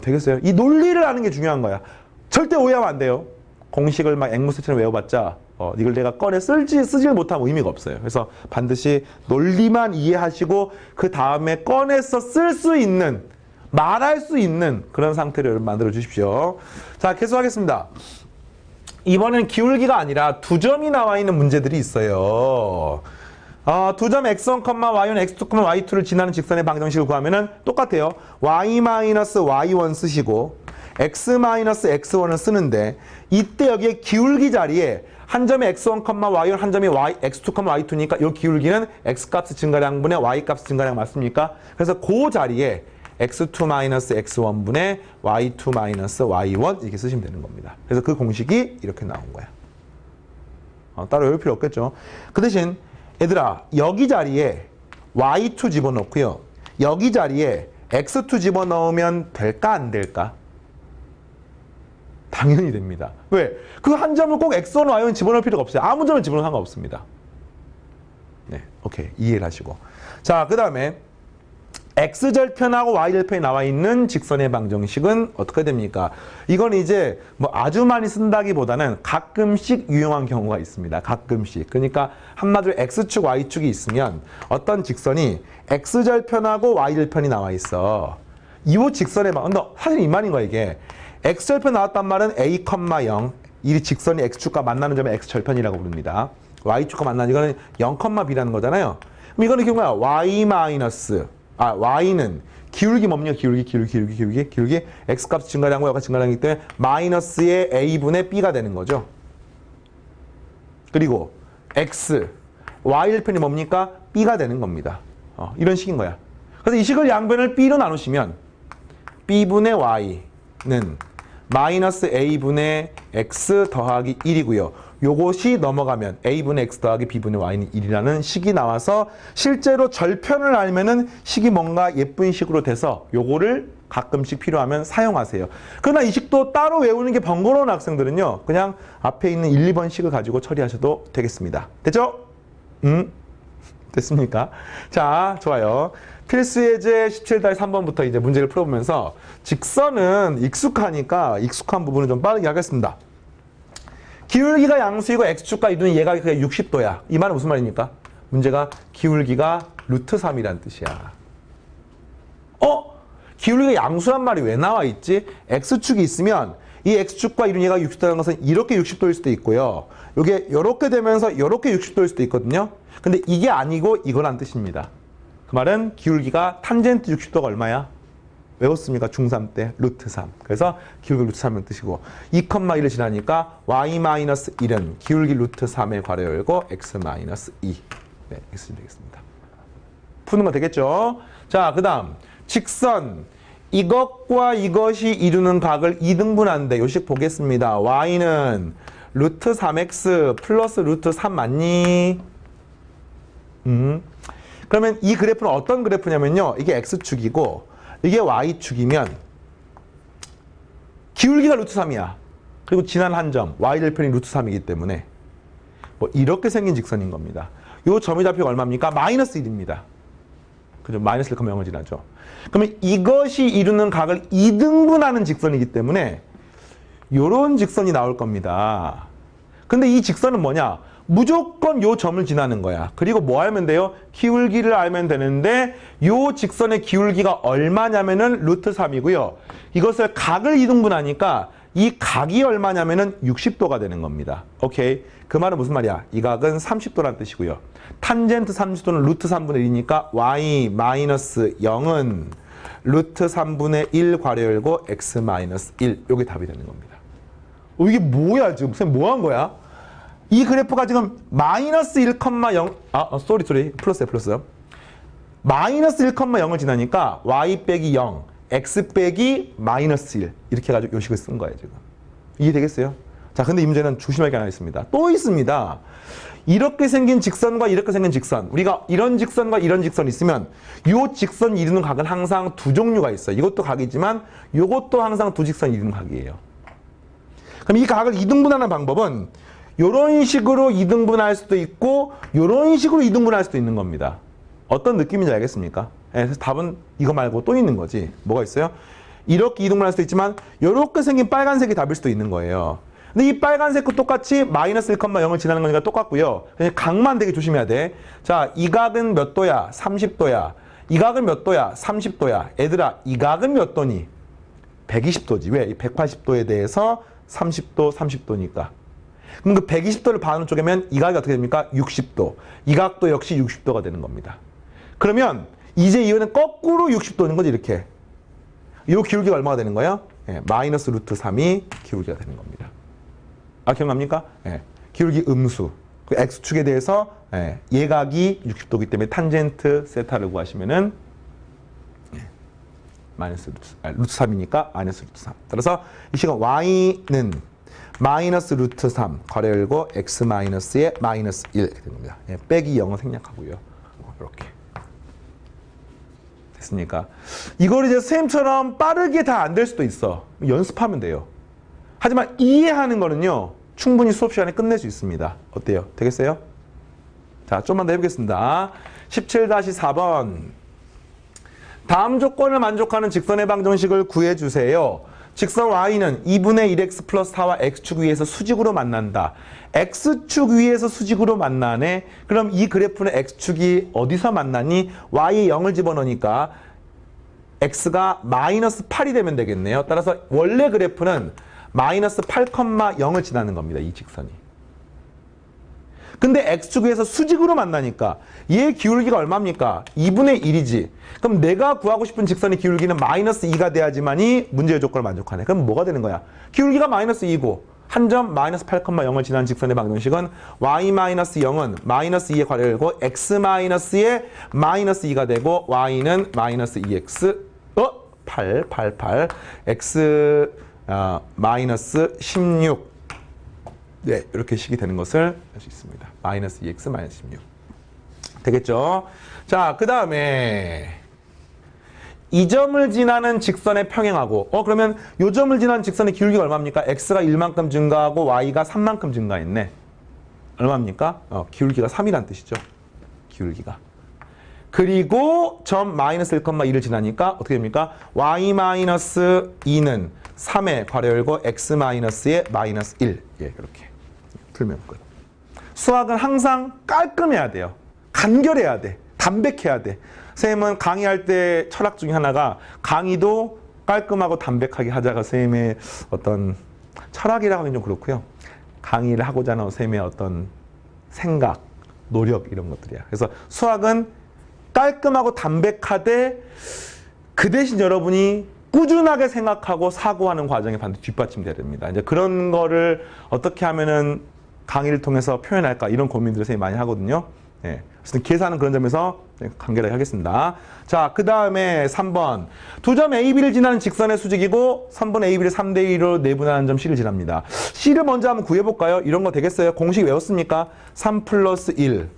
되겠어요? 이 논리를 아는 게 중요한 거야. 절대 오해하면 안 돼요. 공식을 막 앵무새처럼 외워봤자 이걸 내가 꺼내 쓰질 못하면 의미가 없어요. 그래서 반드시 논리만 이해하시고 그 다음에 꺼내서 쓸 수 있는 말할 수 있는 그런 상태를 만들어 주십시오. 자, 계속하겠습니다. 이번엔 기울기가 아니라 두 점이 나와 있는 문제들이 있어요. 두 점 x1, y1, x2, y2를 지나는 직선의 방정식을 구하면은 똑같아요. y-y1 쓰시고 x-x1을 쓰는데 이때 여기에 기울기 자리에 한 점에 x1, y1, 한 점이 x2, y2니까 이 기울기는 x값 증가량분의 y값 증가량 맞습니까? 그래서 그 자리에 x2-x1분의 y2-y1 이렇게 쓰시면 되는 겁니다. 그래서 그 공식이 이렇게 나온 거야. 따로 외울 필요 없겠죠. 그 대신 얘들아 여기 자리에 y2 집어넣고요. 여기 자리에 x2 집어넣으면 될까 안 될까? 당연히 됩니다. 왜? 그 한 점을 꼭 x1, y1 집어넣을 필요가 없어요. 아무 점을 집어넣으면 상관없습니다. 네, 오케이. 이해를 하시고. 자, 그 다음에 x절편하고 y절편이 나와 있는 직선의 방정식은 어떻게 됩니까? 이건 이제 뭐 아주 많이 쓴다기보다는 가끔씩 유용한 경우가 있습니다. 가끔씩. 그러니까 한마디로 x축, y축이 있으면 어떤 직선이 x절편하고 y절편이 나와 있어. 이 직선의 사실 이 말인 거야 이게. x절편 나왔단 말은 a, 0. 이 직선이 x축과 만나는 점을 x절편이라고 부릅니다. y축과 만나는 이거는 0,b라는 거잖아요. 그럼 이거는 경우야 y는 기울기 뭡니까? 기울기 x값 증가량과 y값 증가량이기 때문에 마이너스의 a분의 b가 되는 거죠. 그리고 y절편이 뭡니까? b가 되는 겁니다. 이런 식인 거야. 그래서 이 식을 양변을 b로 나누시면 b분의 y는 마이너스 a분의 x 더하기 1이고요. 요것이 넘어가면 a분의 x 더하기 b분의 y는 1이라는 식이 나와서 실제로 절편을 알면은 식이 뭔가 예쁜 식으로 돼서 요거를 가끔씩 필요하면 사용하세요. 그러나 이 식도 따로 외우는 게 번거로운 학생들은요. 그냥 앞에 있는 1, 2번 식을 가지고 처리하셔도 되겠습니다. 됐죠? 됐습니까? 자, 좋아요. 필수예제 17-3번부터 이제 문제를 풀어보면서 직선은 익숙하니까 익숙한 부분을 좀 빠르게 하겠습니다. 기울기가 양수이고 x축과 이두는 얘가 60도야. 이 말은 무슨 말입니까? 문제가 기울기가 루트 3이란 뜻이야. 기울기가 양수란 말이 왜 나와 있지? x축이 있으면 이 x축과 이둔 얘가 60도라는 것은 이렇게 60도일 수도 있고요. 이게 이렇게 되면서 이렇게 60도일 수도 있거든요. 근데 이게 아니고 이거란 뜻입니다. 그 말은 기울기가 탄젠트 60도가 얼마야? 외웠습니까? 중3 때 루트 3. 그래서 기울기 루트 3이라는 뜻이고 2,1을 지나니까 y-1은 기울기 루트 3의 괄호 열고 x-2. 네, x 되겠습니다. 푸는 거 되겠죠? 자, 그 다음 직선 이것과 이것이 이루는 각을 2등분하는데 요식 보겠습니다. y는 루트 3x 플러스 루트 3 맞니? 그러면 이 그래프는 어떤 그래프냐면요. 이게 x축이고 이게 y축이면 기울기가 루트 3이야. 그리고 지난 한 점 y절편이 루트 3이기 때문에 뭐 이렇게 생긴 직선인 겁니다. 요 점의 좌표가 얼마입니까? 마이너스 1입니다. 그죠? 마이너스 1,0을 지나죠. 그러면 이것이 이루는 각을 2등분하는 직선이기 때문에 요런 직선이 나올 겁니다. 근데 이 직선은 뭐냐? 무조건 요 점을 지나는 거야. 그리고 뭐 알면 돼요? 기울기를 알면 되는데 요 직선의 기울기가 얼마냐면은 루트 3이고요. 이것을 각을 2등분하니까 이 각이 얼마냐면은 60도가 되는 겁니다. 오케이. 그 말은 무슨 말이야? 이 각은 30도란 뜻이고요. 탄젠트 30도는 루트 3분의 1이니까 y 마이너스 0은 루트 3분의 1 괄호 열고 x 마이너스 1. 요게 답이 되는 겁니다. 이게 뭐야 지금? 쌤 뭐 한 거야? 이 그래프가 지금 마이너스 1,0 쏘리 플러스 마이너스 1,0을 지나니까 y 빼기 0 x 빼기 마이너스 1 이렇게 해가지고 요식을 쓴 거예요 지금. 이해되겠어요? 자, 근데 이 문제는 조심하게 하나 있습니다. 또 있습니다. 이렇게 생긴 직선과 이렇게 생긴 직선, 우리가 이런 직선과 이런 직선이 있으면 이 직선이 이루는 각은 항상 두 종류가 있어요. 이것도 각이지만 이것도 항상 두 직선이 이루는 각이에요. 그럼 이 각을 2등분하는 방법은 이런 식으로 2등분할 수도 있고 이런 식으로 2등분할 수도 있는 겁니다. 어떤 느낌인지 알겠습니까? 네, 그래서 답은 이거 말고 또 있는 거지. 뭐가 있어요? 이렇게 2등분할 수도 있지만 이렇게 생긴 빨간색이 답일 수도 있는 거예요. 근데 이 빨간색과 똑같이 마이너스 1,0을 지나는 거니까 똑같고요. 각만 되게 조심해야 돼. 자, 이 각은 몇 도야? 30도야. 이 각은 몇 도야? 30도야. 얘들아, 이 각은 몇 도니? 120도지. 왜? 180도에 대해서 30도, 30도니까. 그럼 그 120도를 반으로 쪼개면 이 각이 어떻게 됩니까? 60도. 이 각도 역시 60도가 되는 겁니다. 그러면 이제 이거는 거꾸로 60도는 거지, 이렇게. 이 기울기가 얼마가 되는 거예요? 예, 마이너스 루트 3이 기울기가 되는 겁니다. 아, 기억납니까? 예, 기울기 음수. 그 x축에 대해서 예, 예각이 60도이기 때문에 탄젠트 세타를 구하시면은 예, 마이너스 루트 3이니까 마이너스 루트 3. 따라서 이 시간 y는 마이너스 루트 3 괄호 열고 x 마이너스의 마이너스 1 이렇게 된 겁니다. 예, 빼기 0은 생략하고요. 이렇게 됐습니까? 이걸 이제 선생님처럼 빠르게 다 안 될 수도 있어. 연습하면 돼요. 하지만 이해하는 거는요, 충분히 수업 시간에 끝낼 수 있습니다. 어때요? 되겠어요? 자, 좀만 더 해보겠습니다. 17-4번. 다음 조건을 만족하는 직선의 방정식을 구해주세요. 직선 y는 2분의 1x 플러스 4와 x축 위에서 수직으로 만난다. x축 위에서 수직으로 만나네. 그럼 이 그래프는 x축이 어디서 만나니? y에 0을 집어넣으니까 x가 마이너스 8이 되면 되겠네요. 따라서 원래 그래프는 마이너스 8,0을 지나는 겁니다. 이 직선이. 근데 x축 위에서 수직으로 만나니까 얘 기울기가 얼마입니까? 2분의 1이지. 그럼 내가 구하고 싶은 직선의 기울기는 마이너스 2가 돼야지만이 문제의 조건을 만족하네. 그럼 뭐가 되는 거야? 기울기가 마이너스 2고 한 점 마이너스 8,0을 지난 직선의 방정식은 y 마이너스 0은 마이너스 2의 괄호 열고 x 마이너스의 마이너스 2가 되고 y는 마이너스 2x 8 x 마이너스 16 네, 이렇게 식이 되는 것을 알 수 있습니다. 마이너스 2x 마이너스 16 되겠죠? 자, 그 다음에 이 점을 지나는 직선의 평행하고 그러면 이 점을 지나는 직선의 기울기가 얼마입니까? x가 1만큼 증가하고 y가 3만큼 증가했네. 얼마입니까? 기울기가 3이란 뜻이죠. 기울기가. 그리고 점 마이너스 1,2를 지나니까 어떻게 됩니까? y 마이너스 2는 3의 괄호 열고 x 마이너스의 마이너스 1. 예, 이렇게 풀면 끝. 수학은 항상 깔끔해야 돼요. 간결해야 돼. 담백해야 돼. 선생님은 강의할 때 철학 중에 하나가 강의도 깔끔하고 담백하게 하자가 선생님의 어떤 철학이라고 하긴 좀 그렇고요. 강의를 하고자 하는 선생님의 어떤 생각, 노력 이런 것들이야. 그래서 수학은 깔끔하고 담백하되 그 대신 여러분이 꾸준하게 생각하고 사고하는 과정에 반드시 뒷받침돼야 됩니다. 이제 그런 거를 어떻게 하면은 강의를 통해서 표현할까 이런 고민들을 선생님이 많이 하거든요. 예. 어쨌든 계산은 그런 점에서 간결하게 하겠습니다. 자, 그 다음에 3번. 두 점 A, B를 지나는 직선의 수직이고 3번 A, B를 3대 2로 내분하는 점 C를 지납니다. C를 먼저 한번 구해볼까요? 이런 거 되겠어요? 공식 외웠습니까? 3 플러스 1,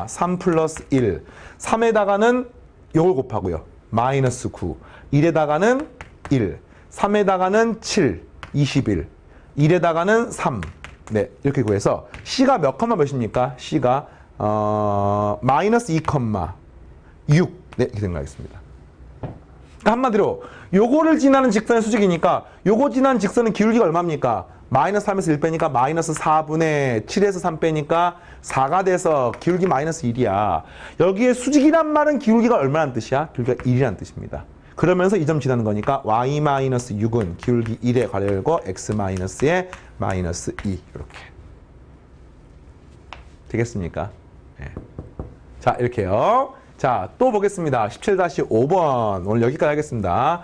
3 플러스 1. 3에다가는 요걸 곱하고요. 마이너스 9. 1에다가는 1. 3에다가는 7, 21. 1에다가는 3. 네, 이렇게 구해서 C가 몇 컴마 몇입니까? C가 마이너스 2, 6. 네, 이렇게 생각하겠습니다. 그러니까 한마디로 요거를 지나는 직선의 수직이니까 요거 지나는 직선은 기울기가 얼마입니까? 마이너스 3에서 1 빼니까 마이너스 4분의 7에서 3 빼니까 4가 돼서 기울기 마이너스 1이야. 여기에 수직이란 말은 기울기가 얼마란 뜻이야? 기울기가 1이란 뜻입니다. 그러면서 이 점 지나는 거니까 y-6은 기울기 1에 괄열고 x-에 마이너스 2 이렇게 되겠습니까? 네. 자, 이렇게요. 자, 또 보겠습니다. 17-5번. 오늘 여기까지 하겠습니다.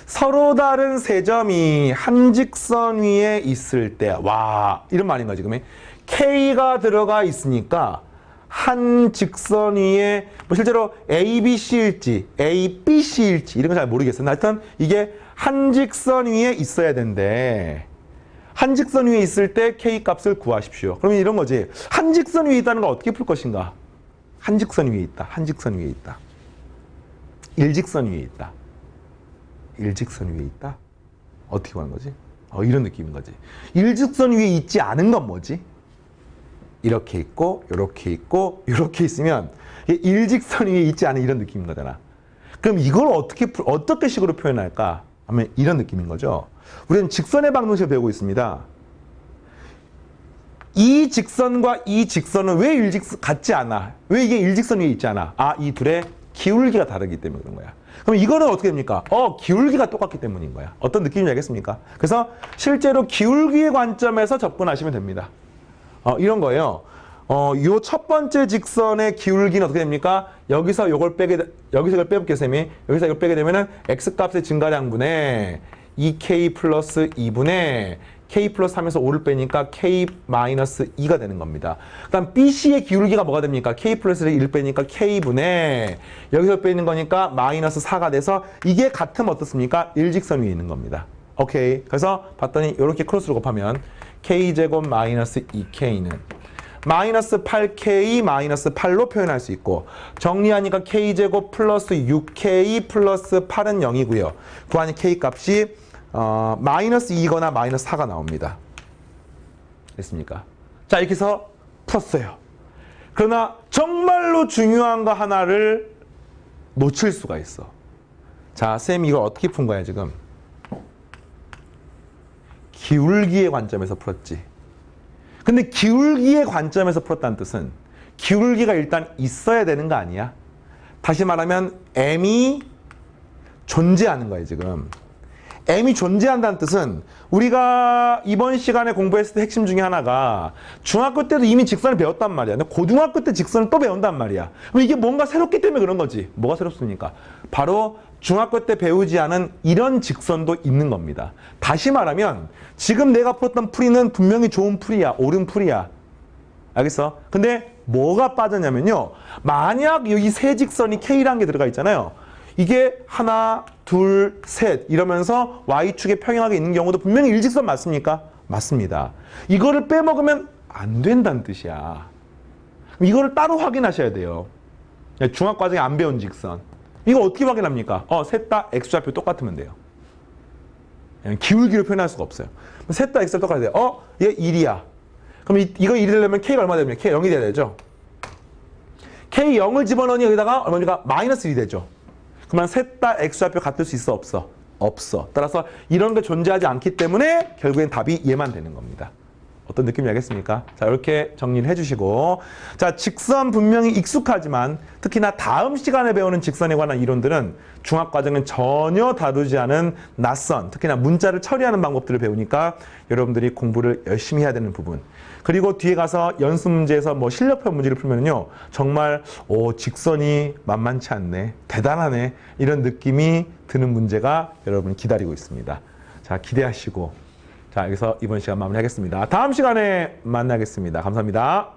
서로 다른 세 점이 한 직선 위에 있을 때, 와, 이런 말인가 지금? K가 들어가 있으니까 한 직선 위에 뭐 실제로 ABC일지 ABC일지 이런 거 잘 모르겠어요. 하여튼 이게 한 직선 위에 있어야 된대. 한 직선 위에 있을 때 K 값을 구하십시오. 그러면 이런 거지. 한 직선 위에 있다는 걸 어떻게 풀 것인가? 한 직선 위에 있다. 한 직선 위에 있다. 일직선 위에 있다. 일직선 위에 있다? 어떻게 구하는 거지? 이런 느낌인 거지. 일직선 위에 있지 않은 건 뭐지? 이렇게 있고, 이렇게 있고, 이렇게 있으면 일직선 위에 있지 않은 이런 느낌인 거잖아. 그럼 이걸 어떻게 식으로 표현할까? 하면 이런 느낌인 거죠. 우리는 직선의 방정식을 배우고 있습니다. 이 직선과 이 직선은 왜 같지 않아? 왜 이게 일직선 위에 있지 않아? 이 둘의 기울기가 다르기 때문에 그런 거야. 그럼 이거는 어떻게 됩니까? 기울기가 똑같기 때문인 거야. 어떤 느낌인지 알겠습니까? 그래서 실제로 기울기의 관점에서 접근하시면 됩니다. 이런 거예요. 요 첫 번째 직선의 기울기는 어떻게 됩니까? 여기서 이걸 빼볼게요, 쌤이. 여기서 이걸 빼게 되면은 x값의 증가량분의 2k 플러스 2분의 k 플러스 3에서 5를 빼니까 k 마이너스 2가 되는 겁니다. 그다음 BC의 기울기가 뭐가 됩니까? k 플러스 1 빼니까 k분의 여기서 빼는 거니까 마이너스 4가 돼서 이게 같으면 어떻습니까? 일직선 위에 있는 겁니다. 오케이. 그래서 봤더니 이렇게 크로스로 곱하면 k제곱 마이너스 2k는 마이너스 8k 마이너스 8로 표현할 수 있고 정리하니까 k제곱 플러스 6k 플러스 8은 0이고요. 구하니 k 값이 마이너스 2거나 마이너스 4가 나옵니다. 됐습니까? 자, 이렇게 해서 풀었어요. 그러나 정말로 중요한 거 하나를 놓칠 수가 있어. 자, 쌤 이걸 어떻게 푼 거야 지금? 기울기의 관점에서 풀었지. 근데 기울기의 관점에서 풀었다는 뜻은 기울기가 일단 있어야 되는 거 아니야? 다시 말하면 M이 존재하는 거예요 지금. M이 존재한다는 뜻은 우리가 이번 시간에 공부했을 때 핵심 중에 하나가 중학교 때도 이미 직선을 배웠단 말이야. 근데 고등학교 때 직선을 또 배운단 말이야. 그럼 이게 뭔가 새롭기 때문에 그런 거지. 뭐가 새롭습니까? 바로 중학교 때 배우지 않은 이런 직선도 있는 겁니다. 다시 말하면 지금 내가 풀었던 풀이는 분명히 좋은 풀이야. 옳은 풀이야. 알겠어? 근데 뭐가 빠졌냐면요. 만약 여기 세 직선이 K라는 게 들어가 있잖아요. 이게 하나, 둘, 셋 이러면서 Y축에 평행하게 있는 경우도 분명히 일직선 맞습니까? 맞습니다. 이거를 빼먹으면 안 된다는 뜻이야. 이거를 따로 확인하셔야 돼요. 중학과정에 안 배운 직선. 이거 어떻게 확인합니까? 셋 다 X좌표 똑같으면 돼요. 기울기로 표현할 수가 없어요. 셋 다 X좌표 똑같아야 돼요. 얘 1이야. 그럼 이거 1이 되려면 K가 얼마 됩니까? K 0이 돼야 되죠. K 0을 집어넣으니 여기다가 얼마입니까? 마이너스 1이 되죠. 그러면 셋 다 X좌표 같을 수 있어? 없어? 없어. 따라서 이런 게 존재하지 않기 때문에 결국엔 답이 얘만 되는 겁니다. 어떤 느낌인지 알겠습니까? 자, 이렇게 정리를 해주시고, 자, 직선 분명히 익숙하지만 특히나 다음 시간에 배우는 직선에 관한 이론들은 중학과정은 전혀 다루지 않은 낯선, 특히나 문자를 처리하는 방법들을 배우니까 여러분들이 공부를 열심히 해야 되는 부분. 그리고 뒤에 가서 연습 문제에서 뭐 실력표 문제를 풀면요, 정말 직선이 만만치 않네, 대단하네, 이런 느낌이 드는 문제가 여러분 기다리고 있습니다. 자, 기대하시고. 자, 여기서 이번 시간 마무리하겠습니다. 다음 시간에 만나겠습니다. 감사합니다.